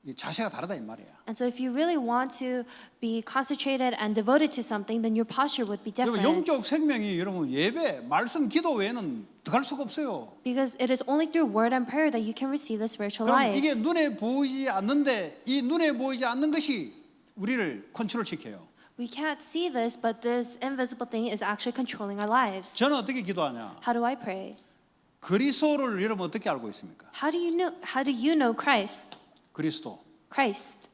이 자세가 다르다 이 말이야.
And so if you really want to be concentrated and devoted to something, then your posture would be
여러분
different.
영적 생명이 여러분 예배, 말씀, 기도 외에는 들어갈 수가 없어요.
Because it is only through word and prayer that you can receive the spiritual
그럼
life.
이게 눈에 보이지 않는데 이 눈에 보이지 않는 것이 우리를 컨트롤시켜요.
We can't see this, but this invisible thing is actually controlling our lives.
저는 어떻게 기도하냐?
How do I pray?
그리스도를 여러분 어떻게 알고 있습니까?
How do you know Christ?
그리스도.
Christ.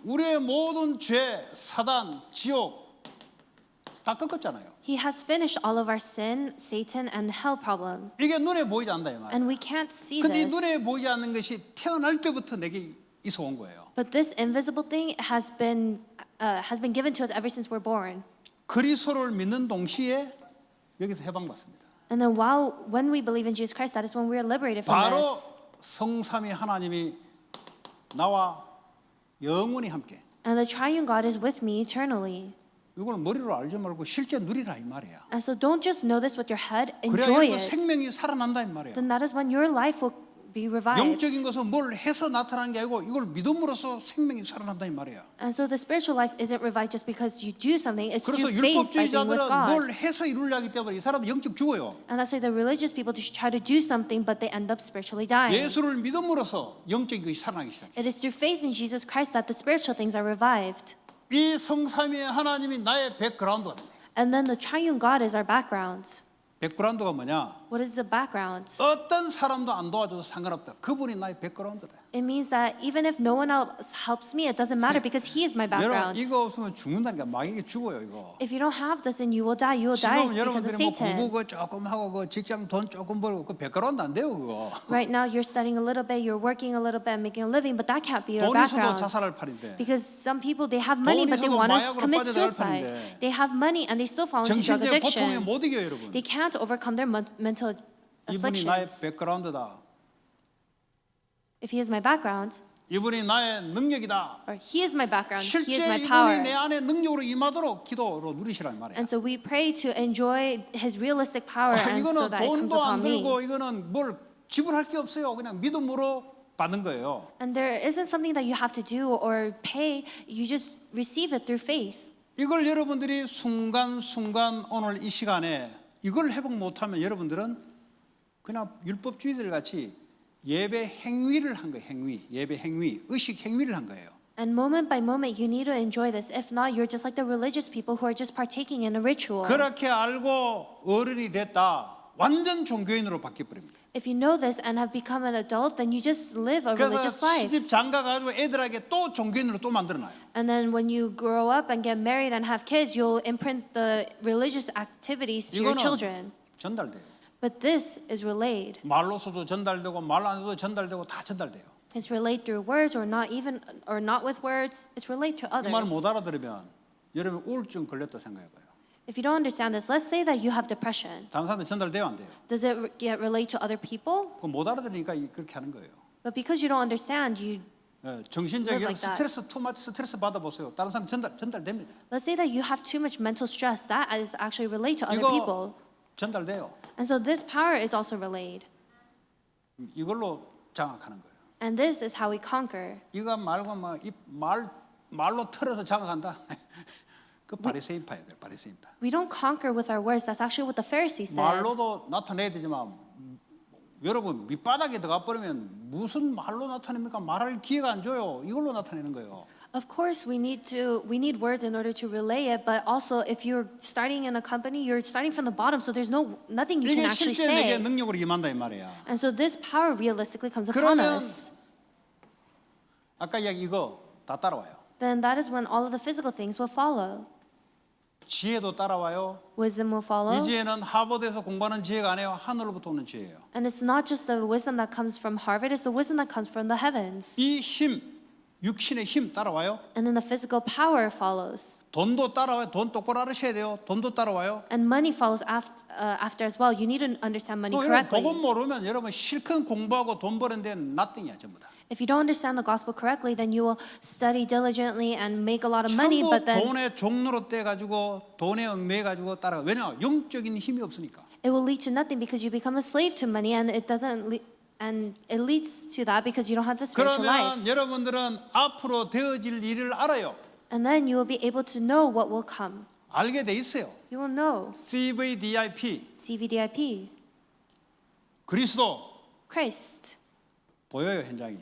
우리의 모든 죄, 사단, 지옥 다 꺾었잖아요.
He has finished all of our sin, Satan, and hell problems.
이게 눈에 보이지 않는다 이 말이에요.
And we can't see
근데 이
this.
눈에 보이지 않는 것이 태어날 때부터 내게 있어 온 거예요.
But this invisible thing has been given to us ever since we're born.
그리스도를 믿는 동시에 여기서 해방받습니다.
And then when we believe in Jesus Christ, that is when we are liberated from
바로
this.
성삼위 하나님이 나와 영원히 함께.
And the triune God is with me eternally.
이거는 머리로 알지 말고 실제 누리라 이 말이야.
And so don't just know this with your head,
그래야
enjoy
여러분
it.
생명이 살아난다 이 말이야.
Then that is when your life will be revived.
영적인 것은 뭘 해서 나타나는 게 아니고 이걸 믿음으로써 생명이 살아난다 이 말이야.
And so the spiritual life isn't revived just because you do something. It's
그래서
through faith by being with
율법주의자들은
God.
뭘 해서 이루려 하기 때문에 이 사람은 영적 죽어요.
And that's why the religious people just try to do something, but they end up spiritually dying.
예수를 믿음으로써 영적인 것이 살아나기 시작해.
It is through faith in Jesus Christ that the spiritual things are revived.
이 성삼위의 하나님이 나의 백그라운드가 돼.
And then the triune God is our background.
백그라운드가 뭐냐?
What is the background?
어떤 사람도 안 도와줘도 상관없다. 그분이 나의 백그라운드다.
It means that even if no one else helps me, it doesn't matter because He is my
여러분
background.
이거 없으면 죽는다니까. 마귀가 죽어요 이거.
If you don't have this, then you will die. You will die
지금
because of
여러분들이 뭐
Satan.
공부 그 조금 하고 그 직장 돈 조금 벌고 그 백그라운드 안 돼요 그거.
Right now, you're studying a little bit, you're working a little bit, making a living, but that can't be your
돈 있어도
background.
자살할 판인데.
Because some people, they have money,
돈
but they
있어도
want to
마약으로
commit
빠져나갈
suicide.
판인데.
They have money and they still fall into drug
정신적 고통에
addiction.
못 이겨요 여러분.
They can't overcome their mental
이분이 나의
afflictions.
백그라운드다.
If He is my background,
이분이 나의 능력이다.
or He is my background, He
실제
is my
이분이
power.
내 안에 능력으로 임하도록 기도로 누리시란 말이야.
And so we pray to enjoy His realistic power and so
이거는
that it comes
돈도 안
upon me.
들고 이거는 뭘 지불할 게 없어요. 그냥 믿음으로 받는 거예요.
And there isn't something that you have to do or pay, you just receive it through faith.
이걸 여러분들이 순간순간 오늘 이 시간에 이걸 회복 못하면 여러분들은 그냥 율법주의들 같이 예배 행위를 한 거예요. 행위, 예배 행위, 의식 행위를 한 거예요.
And moment by moment, you need to enjoy this. If not, you're just like the religious people who are just partaking in a ritual.
그렇게 알고 어른이 됐다. 완전 종교인으로 바뀌어버립니다.
If you know this and have become an adult, then you just live a
그래서
religious life.
시집 장가 가지고 애들에게 또 종교인으로 또 만들어놔요.
And then when you grow up and get married and have kids, you'll imprint the religious activities to your
이거는
children.
전달돼요.
But this is relayed.
말로서도 전달되고 말 안 해도 전달되고 다 전달돼요.
It's relayed through words or not with words. It's relayed to
이 말
others.
못 알아들으면 여러분 우울증 걸렸다 생각해봐요.
If you don't understand this, let's say that you have depression.
다른 사람들 전달돼요 안 돼요?
Does it get relayed to other people?
그거 못 알아들으니까 그렇게 하는 거예요.
But because you don't understand, you
정신적
Live
여러분
like that.
스트레스 투마치 스트레스 받아보세요. 다른 사람 전달됩니다.
let's say that you have too much mental stress. That is actually relayed to other
이거
people.
전달돼요.
And so this power is also relayed.
이걸로 장악하는 거예요.
And this is how we conquer.
이거 말고 말로 털어서 장악한다. 그 바리새인파예요. 바리새인파.
We don't conquer with our words. That's actually what the Pharisees did.
말로도 나타내야 되지만 여러분 밑바닥에 들어가 버리면 무슨 말로 나타냅니까? 말할 기회가 안 줘요. 이걸로 나타내는 거예요.
Of course, we need words in order to relay it. But also, if you're starting in a company, you're starting from the bottom, so there's nothing you can
이게
actually
실제 내게
say.
능력으로 임한다 이 말이야.
And so this power realistically comes upon
그러면
us.
아까 이야기 이거 다 따라와요.
Then that is when all of the physical things will follow.
지혜도 따라와요.
Wisdom will follow.
이 지혜는 하버드에서 공부하는 지혜가 아니에요. 하늘로부터 오는 지혜예요.
And it's not just the wisdom that comes from Harvard, it's the wisdom that comes from the heavens.
이 힘, 육신의 힘 따라와요.
And then the physical power follows.
돈도 따라와요. 돈 똑바로 알으셔야 돼요. 돈도 따라와요.
And money follows after as well. You need to understand money
또 여러분
correctly.
복음 모르면 여러분 실컷 공부하고 돈 버는 데는 nothing이야 전부 다.
If you don't understand the gospel correctly, then you will study diligently and make a lot of money,
전부
but then
돈의 종로로 떼가지고 돈에 얽매가지고 따라가. 왜냐? 영적인 힘이 없으니까.
it will lead to nothing because you become a slave to money, and it leads to that because you don't have the spiritual life.
그러면 여러분들은 앞으로 되어질 일을 알아요.
And then you will be able to know what will come.
알게 돼 있어요.
You will know
CVDIP
CVDIP,
그리스도
Christ.
보여요 현장이.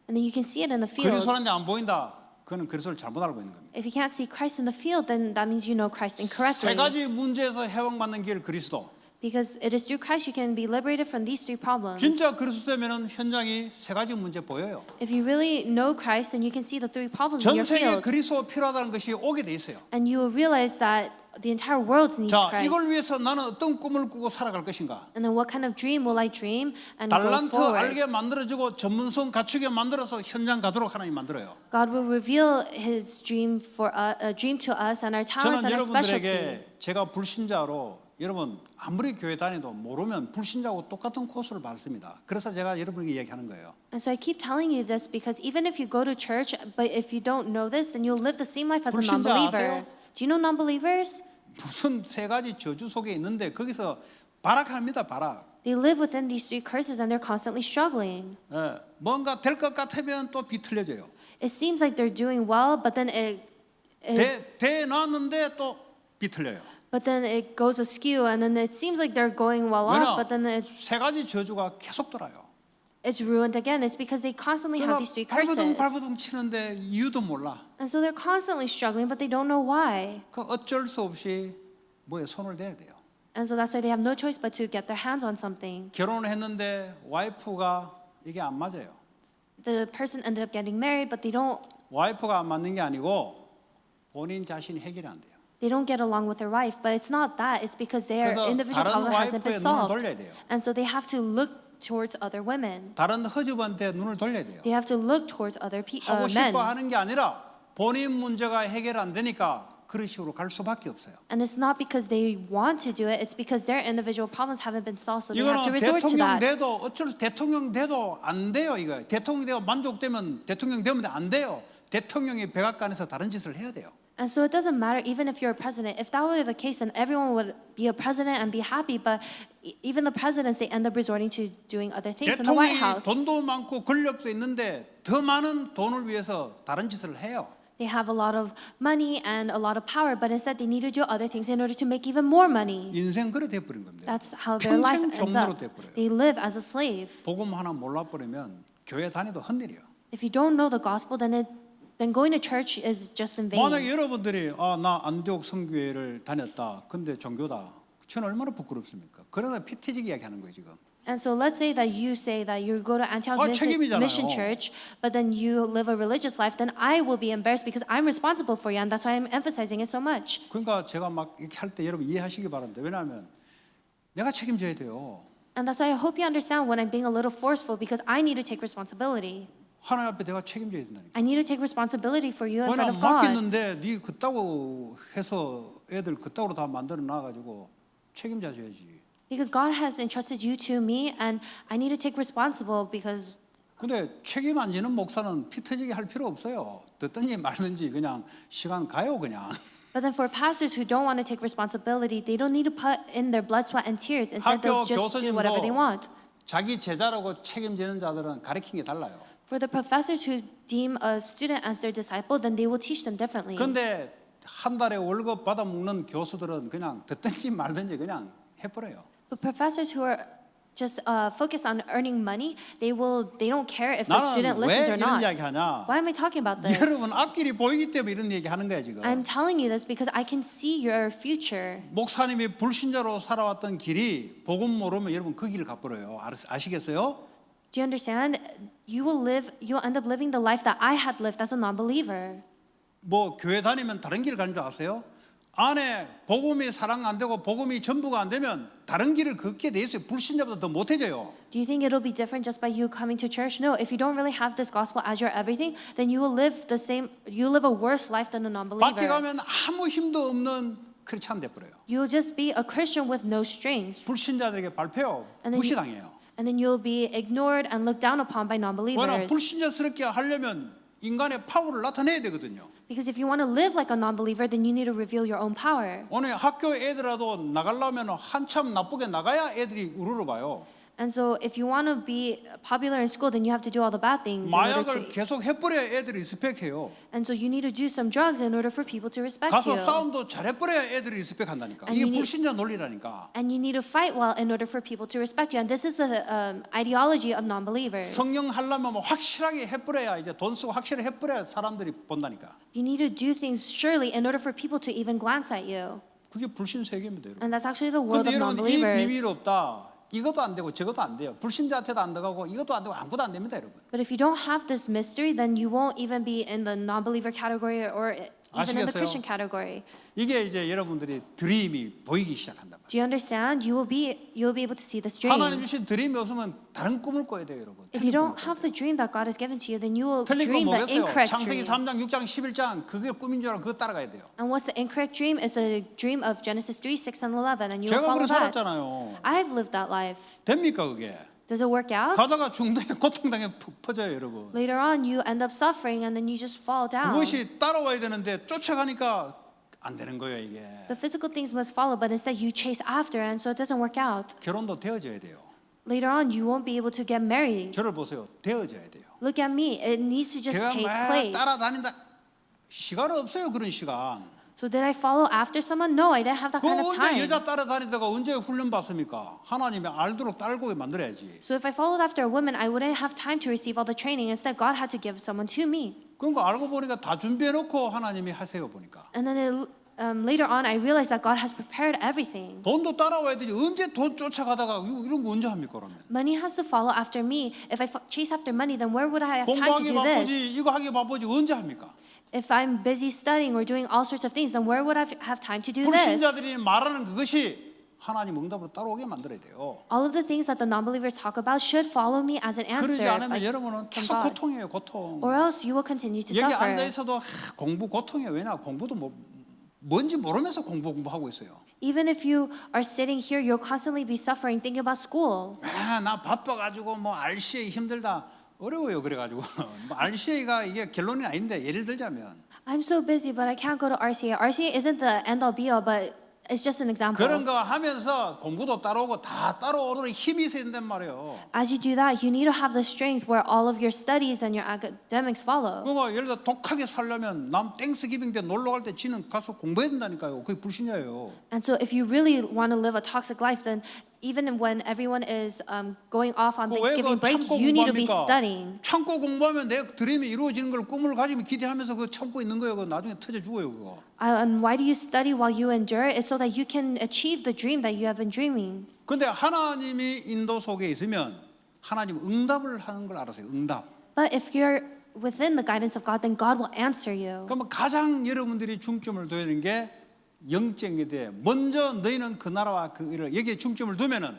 And then you can see it in the field.
그리스도라는데 안 보인다. 그는 그리스도를 잘못 알고 있는 겁니다.
If you can't see Christ in the field, then that means you know Christ
세
incorrectly.
가지 문제에서 해방받는 길 그리스도.
Because it is through Christ you can be liberated from these three problems.
진짜 그리스도면 현장이 세 가지 문제 보여요.
If you really know Christ, then you can see the three problems in
전
your
세계에
field.
그리스도 필요하다는 것이 오게 돼 있어요.
And you will realize that the entire world needs
자,
Christ.
이걸 위해서 나는 어떤 꿈을 꾸고 살아갈 것인가?
And then what kind of dream will I dream and go
달란트
forward?
알게 만들어주고 전문성 갖추게 만들어서 현장 가도록 하나님 만들어요.
God will reveal His dream to us and our talents
저는
and our specialty.
여러분들에게 제가 불신자로 여러분 아무리 교회 다니도 모르면 불신자하고 똑같은 코스를 밟습니다. 그래서 제가 여러분에게 얘기하는 거예요.
And so I keep telling you this because even if you go to church, but if you don't know this, then you'll live the same life as a
불신자
non-believer.
아세요?
Do you know non-believers?
무슨 세 가지 저주 속에 있는데 거기서 발악합니다. 발악.
They live within these three curses and they're constantly struggling.
예, 뭔가 될 것 같으면 또 비틀려져요.
It seems like they're doing well, but then
대 놨는데 또 비틀려요.
it goes askew, and then it seems like they're going well off, but then
세 가지 저주가 계속 돌아요.
it's ruined again. It's because they constantly have these three curses.
발버둥 치는데 이유도 몰라.
And so they're constantly struggling, but they don't know why.
그 어쩔 수 없이 뭐에 손을 대야 돼요.
And so that's why they have no choice but to get their hands on something.
결혼을 했는데 와이프가 이게 안 맞아요.
The person ended up getting married, but
와이프가 안 맞는 게 아니고 본인 자신이 해결이 안 돼요.
they don't get along with their wife. But it's not that. It's because their
그래서
individual
다른
problem hasn't
와이프의
been
눈을
solved.
돌려야 돼요.
And so they have to look towards other women.
다른 허즈한테 눈을 돌려야 돼요.
They have to look towards other
하고
men.
싶어 하는 게 아니라 본인 문제가 해결 안 되니까 그런 식으로 갈 수밖에 없어요.
And it's not because they want to do it. It's because their individual problems haven't been solved. So they have to
이거는
resort to
대통령
that.
돼도 어쩔 수 대통령 돼도 안 돼요. 이거 대통령 되고 만족되면 대통령 되면 안 돼요. 대통령이 백악관에서 다른 짓을 해야 돼요.
And so it doesn't matter even if you're a president. If that were the case, then everyone would be a president and be happy. But even the presidents, they end up resorting to doing other things in the White
대통령이
House.
돈도 많고 권력도 있는데 더 많은 돈을 위해서 다른 짓을 해요.
They have a lot of money and a lot of power, but instead they need to do other things in order to make even more money.
인생 그래 돼버린 겁니다.
That's how their life
평생
ends
종로로
up.
돼버려요.
They live as a slave.
복음 하나 몰라버리면 교회 다니도 헛일이에요.
If you don't know the gospel, then going to church is just in vain.
만약에 여러분들이 나 안디옥 성교회를 다녔다. 근데 종교다. 저는 얼마나 부끄럽습니까? 그래서 피튀지기 이야기하는 거예요 지금.
And so let's say that you go to Antioch
책임이잖아요.
Mission Church, but then you live a religious life, then I will be embarrassed because I'm responsible for you, and that's why I'm emphasizing it so much.
그러니까 제가 막 이렇게 할 때 여러분 이해하시기 바랍니다. 왜냐하면 내가 책임져야 돼요.
And that's why I hope you understand when I'm being a little forceful because I need to take responsibility.
하나님 앞에 내가 책임져야 된다니까.
I need to take responsibility for you in front
왜냐하면
of God.
맡겼는데 네 그따구 해서 애들 그따구로 다 만들어 놔가지고 책임져줘야지.
Because God has entrusted you to me, and I need to take responsible because.
근데 책임 안 지는 목사는 피 터지게 할 필요 없어요. 듣든지 말든지 그냥 시간 가요 그냥.
But then for pastors who don't want to take responsibility, they don't need to put in their blood, sweat, and tears. Instead, they'll
학교
just do whatever they
교수님도
want.
자기 제자라고 책임지는 자들은 가르치는 게 달라요.
For the professors who deem a student as their disciple, then they will teach them differently.
근데 한 달에 월급 받아 먹는 교수들은 그냥 듣든지 말든지 그냥 해버려요.
But professors who are just focused on earning money, they don't care if the
나는
student
왜
listens or
이런
not.
이야기 하냐?
Why am I talking about this?
여러분 앞길이 보이기 때문에 이런 얘기 하는 거야 지금.
I'm telling you this because I can see your future.
목사님이 불신자로 살아왔던 길이 복음 모르면 여러분 그 길을 가버려요. 아시겠어요?
Do you understand? You'll end up living the life that I had lived as a non-believer.
뭐 교회 다니면 다른 길 가는 줄 아세요? 안에 복음이 사랑 안 되고 복음이 전부가 안 되면 다른 길을 걷게 돼 있어요. 불신자보다 더 못해져요.
Do you think it'll be different just by you coming to church? No, if you don't really have this gospel as your everything, then you will live a worse life than a
밖에
non-believer.
가면 아무 힘도 없는 크리스찬 돼버려요.
You'll just be a Christian with no strength.
불신자들에게 발표 무시당해요.
And then you'll be ignored and looked down upon by
왜냐
non-believers.
불신자스럽게 하려면 인간의 파워를 나타내야 되거든요.
Because if you want to live like a non-believer, then you need to reveal your own power.
오늘 학교 애들라도 나가려면 한참 나쁘게 나가야 애들이 우르르 봐요.
And so if you want to be popular in school, then you have to do all the bad things. In order
마약을
to,
계속 해버려야 애들이 리스펙해요.
and so you need to do some drugs in order for people to respect
가서
you.
싸움도 잘해버려야 애들이 리스펙한다니까.
And
이게
you need-
불신자 논리라니까.
And you need to fight well in order for people to respect you. And this is the ideology of non-believers.
성령 하려면 뭐 확실하게 해버려야 이제 돈 쓰고 확실히 해버려야 사람들이 본다니까.
You need to do things surely in order for people to even glance at you.
그게 불신 세계입니다, 여러분.
And that's actually the world
근데
of
여러분 이 비밀
non-believers.
없다. 이것도 안 되고 저것도 안 돼요. 불신자한테도 안 들어가고 이것도 안 되고 아무것도 안 됩니다, 여러분.
But if you don't have this mystery, then you won't even be in the non-believer category or even in the
아시겠어요?
Christian category.
이게 이제 여러분들이 드림이 보이기 시작한단 말이에요.
Do you understand? You'll be able to see this dream.
하나님 주신 드림이 없으면 다른 꿈을 꿔야 돼요, 여러분.
If you don't have the dream that God has given to you, then you will
틀린 건
dream the
뭐겠어요?
incorrect
창세기
dream.
3장, 6장, 11장 그게 꿈인 줄 알고 그거 따라가야 돼요.
And what's the incorrect dream is the dream of Genesis 3, 6, and 11, and you will
제가
follow
그렇게
that.
살았잖아요.
I've lived that life.
됩니까 그게?
Does it work out?
가다가 중도에 고통당해 퍼져요, 여러분.
Later on, you end up suffering, and then you just fall down.
그것이 따라와야 되는데 쫓아가니까 안 되는 거예요, 이게.
The physical things must follow, but instead you chase after, and so it doesn't work out.
결혼도 되어져야 돼요.
Later on, you won't be able to get married.
저를 보세요. 되어져야 돼요.
Look at me. It needs to just
제가
take
막
place.
따라다닌다. 시간 없어요, 그런 시간.
So did I follow after someone? No, I didn't have that
그
kind of
언제
time.
여자 따라다니다가 언제 훈련 받습니까? 하나님이 알도록 딸고 만들어야지.
So if I followed after a woman, I wouldn't have time to receive all the training. Instead, God had to give someone to me.
그러니까 알고 보니까 다 준비해놓고 하나님이 하세요 보니까.
And then later on, I realized that God has prepared everything.
돈도 따라와야 되지. 언제 돈 쫓아가다가 이런 거 언제 합니까 그러면?
Money has to follow after me. If I chase after money, then where would I have time to
공부하기
do
바쁘지
this?
이거 하기 바쁘지 언제 합니까?
If I'm busy studying or doing all sorts of things, then where would I have time to do this?
불신자들이 말하는 그것이 하나님 응답으로 따라오게 만들어야 돼요.
All of the things that the non-believers talk about should follow me as an answer.
그러지 않으면
like
여러분은
from
계속
God.
고통이에요, 고통.
Or else you will continue to
여기
suffer.
앉아 있어도 공부 고통이에요. 왜냐? 공부도 뭔지 모르면서 공부하고 있어요.
Even if you are sitting here, you'll constantly be suffering thinking about school.
나 바빠가지고 뭐 RCA 힘들다. 어려워요. 그래가지고 뭐 RCA가 이게 결론이 아닌데 예를 들자면
I'm so busy, but I can't go to RCA. RCA isn't the end-all be-all, but it's just an example.
그런 거 하면서 공부도 따라오고 다 따라오는 힘이 있어야 된단 말이에요.
As you do that, you need to have the strength where all of your studies and your academics follow.
그거 예를 들어 독하게 살려면 남 땡스기빙 때 놀러 갈 때 지는 가서 공부해야 된다니까요. 그게 불신이에요.
And so if you really want to live a toxic life, then even when everyone is going off on Thanksgiving break,
참고
you need to be
공부합니까?
studying.
참고 공부하면 내 드림이 이루어지는 걸 꿈을 가지면 기대하면서 그 참고 있는 거예요. 그거 나중에 터져 죽어요, 그거.
And why do you study while you endure? It's so that you can achieve the dream that you have been dreaming.
근데 하나님이 인도 속에 있으면 하나님 응답을 하는 걸 알아서요. 응답.
But if you're within the guidance of God, then God will answer you.
그러면 가장 여러분들이 중점을 둬야 되는 게 영적인 데 먼저 너희는 그 나라와 그 일을 여기에 중점을 두면은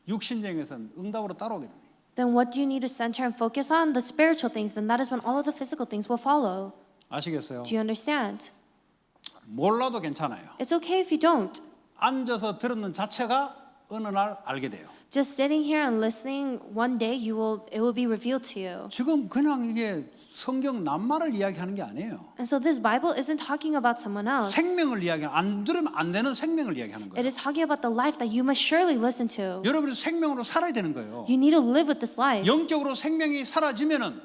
육신적에서는 응답으로 따라오겠네.
Then what do you need to center and focus on? The spiritual things. Then that is when all of the physical things will follow.
아시겠어요?
Do you understand?
몰라도 괜찮아요.
It's okay if you don't.
앉아서 들었는 자체가 어느 날 알게 돼요.
Just sitting here and listening, one day it will be revealed to you.
지금 그냥 이게 성경 낱말을 이야기하는 게 아니에요.
And so this Bible isn't talking about someone else.
생명을 이야기하는, 안 들으면 안 되는 생명을 이야기하는
It
거예요.
is talking about the life that you must surely listen to.
여러분이 생명으로 살아야 되는 거예요.
You need to live with this life.
영적으로 생명이 사라지면은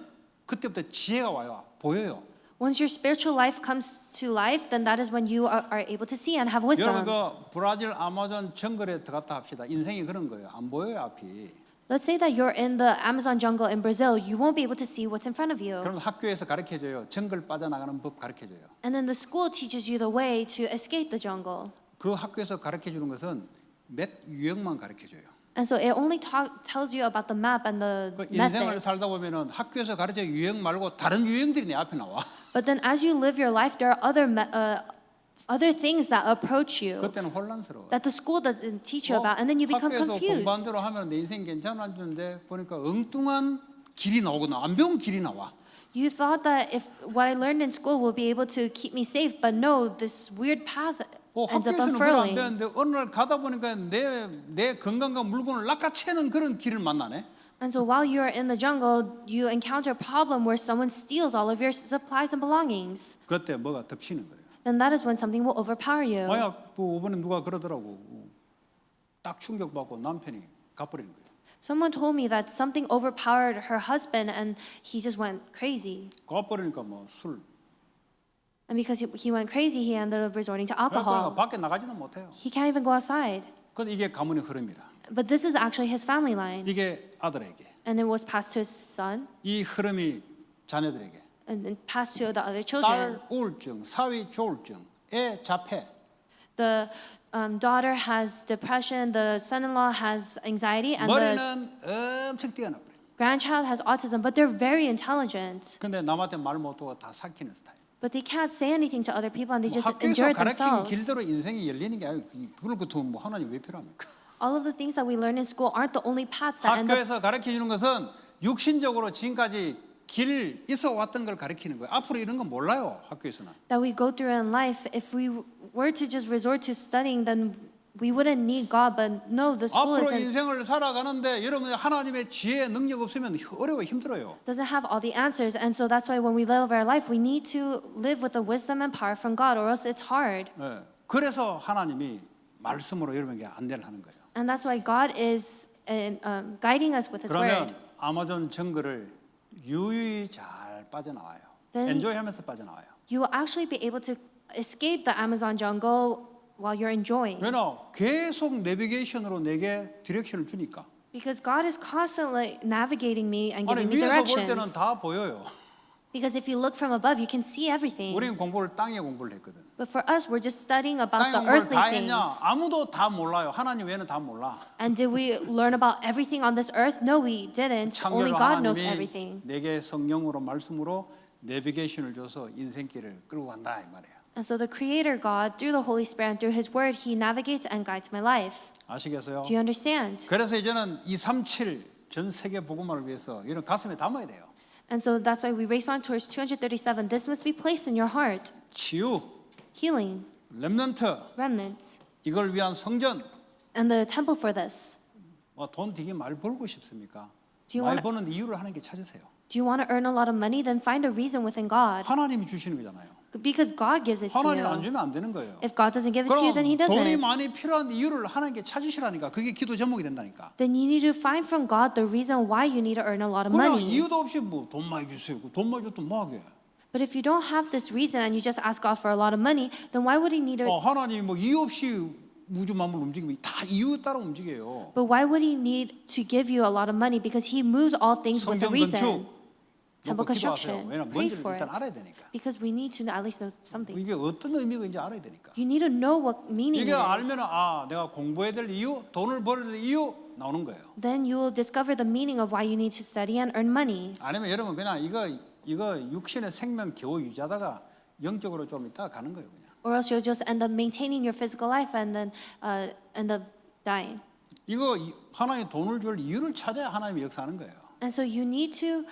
그때부터 지혜가 와요. 보여요.
Once your spiritual life comes to life, then that is when you are able to see and have
여러분
wisdom.
그 브라질 아마존 정글에 들어갔다 합시다. 인생이 그런 거예요. 안 보여요 앞이.
Let's say that you're in the Amazon jungle in Brazil, you won't be able to see what's in front of you.
그럼 학교에서 가르쳐줘요. 정글 빠져나가는 법 가르쳐줘요.
And then the school teaches you the way to escape the jungle.
그 학교에서 가르쳐주는 것은 몇 유형만 가르쳐줘요.
And so it only tells you about the map and the
그 인생을
method.
살다 보면은 학교에서 가르쳐 유형 말고 다른 유형들이 내 앞에 나와.
But then as you live your life, there are other things that approach you
그때는 혼란스러워.
that the school doesn't teach you about, and then you become
학교에서
confused.
공부한 대로 하면 내 인생 괜찮아지는데 보니까 엉뚱한 길이 나오거든. 안 배운 길이 나와.
You thought that if what I learned in school will be able to keep me safe, but no, this weird path ends up
학교에서는 그걸 안
unfurling.
배웠는데 어느 날 가다 보니까 내 건강과 물건을 낚아채는 그런 길을 만나네.
And so while you're in the jungle, you encounter a problem where someone steals all of your supplies and belongings.
그때 뭐가 덮치는 거예요.
Then that is when something will overpower you.
만약 그 이번에 누가 그러더라고. 딱 충격받고 남편이 가버리는 거예요.
Someone told me that something overpowered her husband and he just went crazy.
가버리니까 뭐 술.
And because he went crazy, he ended up resorting to
그러니까
alcohol.
밖에 나가지도 못해요.
He can't even go outside.
근데 이게 가문의 흐름이라.
But this is actually his family line.
이게 아들에게.
And it was passed to his son
이 흐름이 자녀들에게.
and then passed to the other
딸
children.
우울증, 사위 조울증, 애 자폐.
The daughter has depression, the son-in-law has anxiety, and the
머리는 엄청 뛰어나 버려요.
grandchild has autism, but they're very intelligent.
근데 남한테 말 못하고 다 삭히는 스타일.
But they can't say anything to other people and they
뭐
just
학교에서
endure it
가르친
themselves.
길대로 인생이 열리는 게 아니고 그걸 같으면 뭐 하나님 왜 필요합니까?
All of the things that we learn in school aren't the only paths that end up.
학교에서 가르쳐 주는 것은 육신적으로 지금까지 길 있어 왔던 걸 가르치는 거예요. 앞으로 이런 건 몰라요. 학교에서는.
That we go through in life. If we were to just resort to studying, then we wouldn't need God. But no, the school
앞으로
isn't,
인생을 살아가는데 여러분 하나님의 지혜 능력 없으면 어려워 힘들어요.
doesn't have all the answers. And so that's why when we live our life, we need to live with the wisdom and power from God, or else it's hard.
네. 그래서 하나님이 말씀으로 여러분에게 안내를 하는 거예요.
And that's why God is guiding us with His
그러면
word.
아마존 정글을 유유히 잘 빠져나와요.
Then-
엔조이하면서 빠져나와요.
You will actually be able to escape the Amazon jungle while you're enjoying.
왜냐? 계속 내비게이션으로 내게 디렉션을 주니까.
Because God is constantly navigating me and
아니
giving me
위에서 볼 때는
directions.
다 보여요.
Because if you look from above, you can see everything.
우리는 공부를 땅에 공부를 했거든.
But for us, we're just studying about
땅에
the
공부를
earthly
다
things.
했냐? 아무도 다 몰라요. 하나님 외에는 다 몰라.
And did we learn about everything on this earth? No, we didn't. Only
창조주
God knows
하나님이
everything.
내게 성령으로 말씀으로 내비게이션을 줘서 인생길을 끌고 간다 이 말이에요.
And so the Creator God, through the Holy Spirit and through His Word, He navigates and guides my life.
아시겠어요?
Do you understand?
그래서 이제는 237 전 세계 복음화를 위해서 이런 가슴에 담아야 돼요.
And so that's why we race on towards 237. This must be placed in your heart.
치유,
Healing,
렘넌트,
remnants,
이걸 위한 성전.
and the temple for this.
돈 되게 많이 벌고 싶습니까?
Do you
많이
wanna-
버는 이유를 하는 게 찾으세요.
Do you want to earn a lot of money? Then find a reason within God.
하나님이 주시는 거잖아요.
Because God gives it to
하나님 안
you.
주면 안 되는 거예요.
If God doesn't give it to you,
그럼
then He
돈이
doesn't.
많이 필요한 이유를 하나님께 찾으시라니까. 그게 기도 제목이 된다니까.
Then you need to find from God the reason why you need to earn a lot of
그냥
money.
이유도 없이 뭐 돈 많이 주세요. 돈 많이 줬더니 뭐하게.
But if you don't have this reason and you just ask God for a lot of money, then why would He need to?
하나님이 뭐 이유 없이 우주 만물 움직이면 다 이유 따라 움직여요.
But why would He need to give you a lot of money? Because He moves all things with a
성경
reason.
건축
Temple
놓고 기도하세요.
construction,
왜냐면
pray
뭔지를
for
일단
it.
알아야 되니까.
Because we need to at least know something.
이게 어떤 의미가 있는지 알아야 되니까.
You need to know what meaning
이게
it is.
알면은 내가 공부해야 될 이유, 돈을 벌어야 될 이유 나오는 거예요.
Then you will discover the meaning of why you need to study and earn money.
아니면 여러분 그냥 이거 육신의 생명 겨우 유지하다가 영적으로 좀 있다가 가는 거예요, 그냥.
Or else you'll just end up maintaining your physical life and then end up dying.
이거 하나님 돈을 줄 이유를 찾아야 하나님이 역사하는 거예요.
And so you need to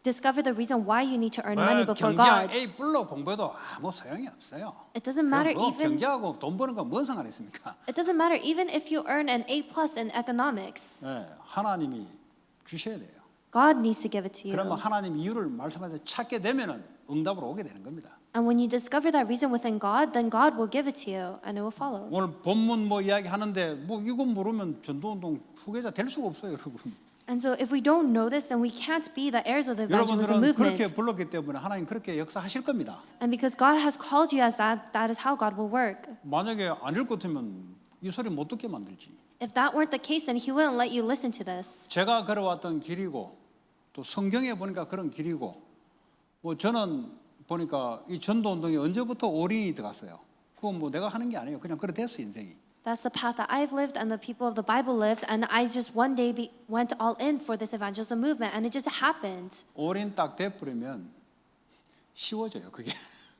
discover the reason why you need to earn money before
경제학
God.
A 불로 공부해도 아무 소용이 없어요.
It doesn't matter
뭐
even
경제하고 돈 버는 건 뭔 상관 있습니까?
it doesn't matter even if you earn an A+ in economics.
네, 하나님이 주셔야 돼요.
God needs to give it to you.
그러면 하나님 이유를 말씀하셔서 찾게 되면은 응답으로 오게 되는 겁니다.
And when you discover that reason within God, then God will give it to you and it will follow.
오늘 본문 뭐 이야기 하는데 뭐 이거 모르면 전도운동 후계자 될 수가 없어요, 여러분.
And so if we don't know this, then we can't be the heirs of the evangelism
여러분들은 그렇게
movement.
불렀기 때문에 하나님 그렇게 역사하실 겁니다.
And because God has called you as that, that is how God will work.
만약에 아닐 것 같으면 이 소리 못 듣게 만들지.
If that weren't the case, then He wouldn't let you listen to this.
제가 걸어왔던 길이고 또 성경에 보니까 그런 길이고 뭐 저는 보니까 이 전도운동이 언제부터 올인이 들어갔어요. 그건 뭐 내가 하는 게 아니에요. 그냥 그래 됐어 인생이.
That's the path that I've lived and the people of the Bible lived, and I just one day went all in for this evangelism movement, and it just happened.
올인 딱 돼버리면 쉬워져요 그게.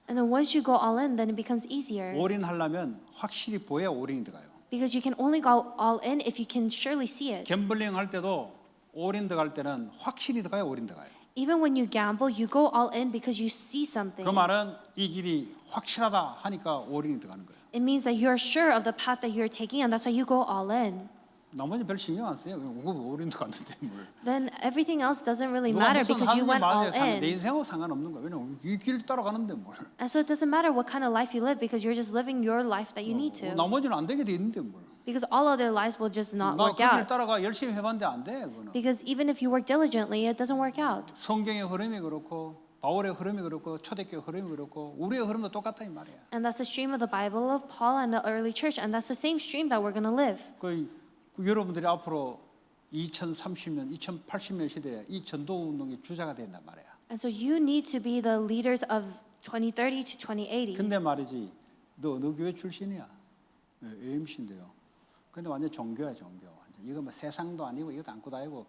And then once you go all in, then it becomes easier.
올인하려면 확실히 보여야 올인이 들어가요.
Because you can only go all in if you can surely see it.
갬블링 할 때도 올인 들어갈 때는 확실히 들어가야 올인 들어가요.
Even when you gamble, you go all in because you see something.
그 말은 이 길이 확실하다 하니까 올인이 들어가는 거예요.
It means that you're sure of the path that you're taking, and that's why you go all in.
나머지 별 신경 안 써요. 올인도 갔는데 뭘.
Then everything else doesn't really
누가
matter
무슨
because you
하는지
went all
말에 내
in.
인생하고 상관없는 거예요. 왜냐면 이 길 따라가는데 뭘.
And so it doesn't matter what kind of life you live because you're just living your life that you need to.
나머지는 안 되게 돼 있는데 뭘.
Because all other lives will just not
나
work
그 길
out.
따라가 열심히 해봤는데 안 돼. 그거는.
Because even if you work diligently, it doesn't work out.
성경의 흐름이 그렇고 바울의 흐름이 그렇고 초대교회 흐름이 그렇고 우리의 흐름도 똑같다 이 말이야.
And that's the stream of the Bible of Paul and the early church, and that's the same stream that we're going to live.
그 여러분들이 앞으로 2030년, 2080년 시대에 이 전도 운동의 주자가 된단 말이야.
And so you need to be the leaders of 2030 to 2080.
근데 말이지, 너 어느 교회 출신이야? AMC인데요. 근데 완전 종교야, 종교. 완전. 이거 뭐 세상도 아니고 이것도 안고 다니고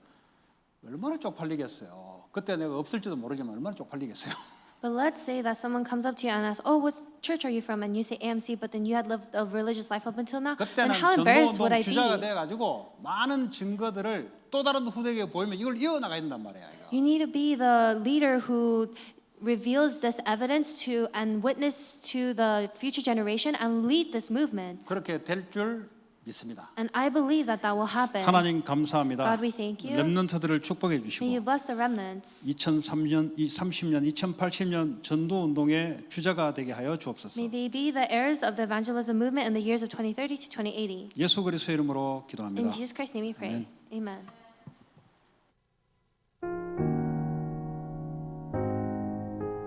얼마나 쪽팔리겠어요. 그때 내가 없을지도 모르지만 얼마나 쪽팔리겠어요.
But let's say that someone comes up to you and asks, "Oh, what church are you from?" And you say AMC, but then you had lived a religious life up until now. Then
그때는
how embarrassed would
전도운동
I
주자가
be?
돼가지고 많은 증거들을 또 다른 후대에게 보이면 이걸 이어나가야 된단 말이야. 이거.
You need to be the leader who reveals this evidence to and witness to the future generation and lead this movement.
그렇게 될 줄 믿습니다.
And I believe that that will happen.
하나님 감사합니다.
God, we thank you.
렘넌트들을 축복해
May you
주시고
bless the remnants.
2030년, 2080년 전도 운동의 주자가 되게 하여 주옵소서.
May they be the heirs of the evangelism movement in the years of 2030 to 2080.
예수 그리스도의 이름으로
In
기도합니다.
Jesus Christ's name we pray.
Amen.
Amen.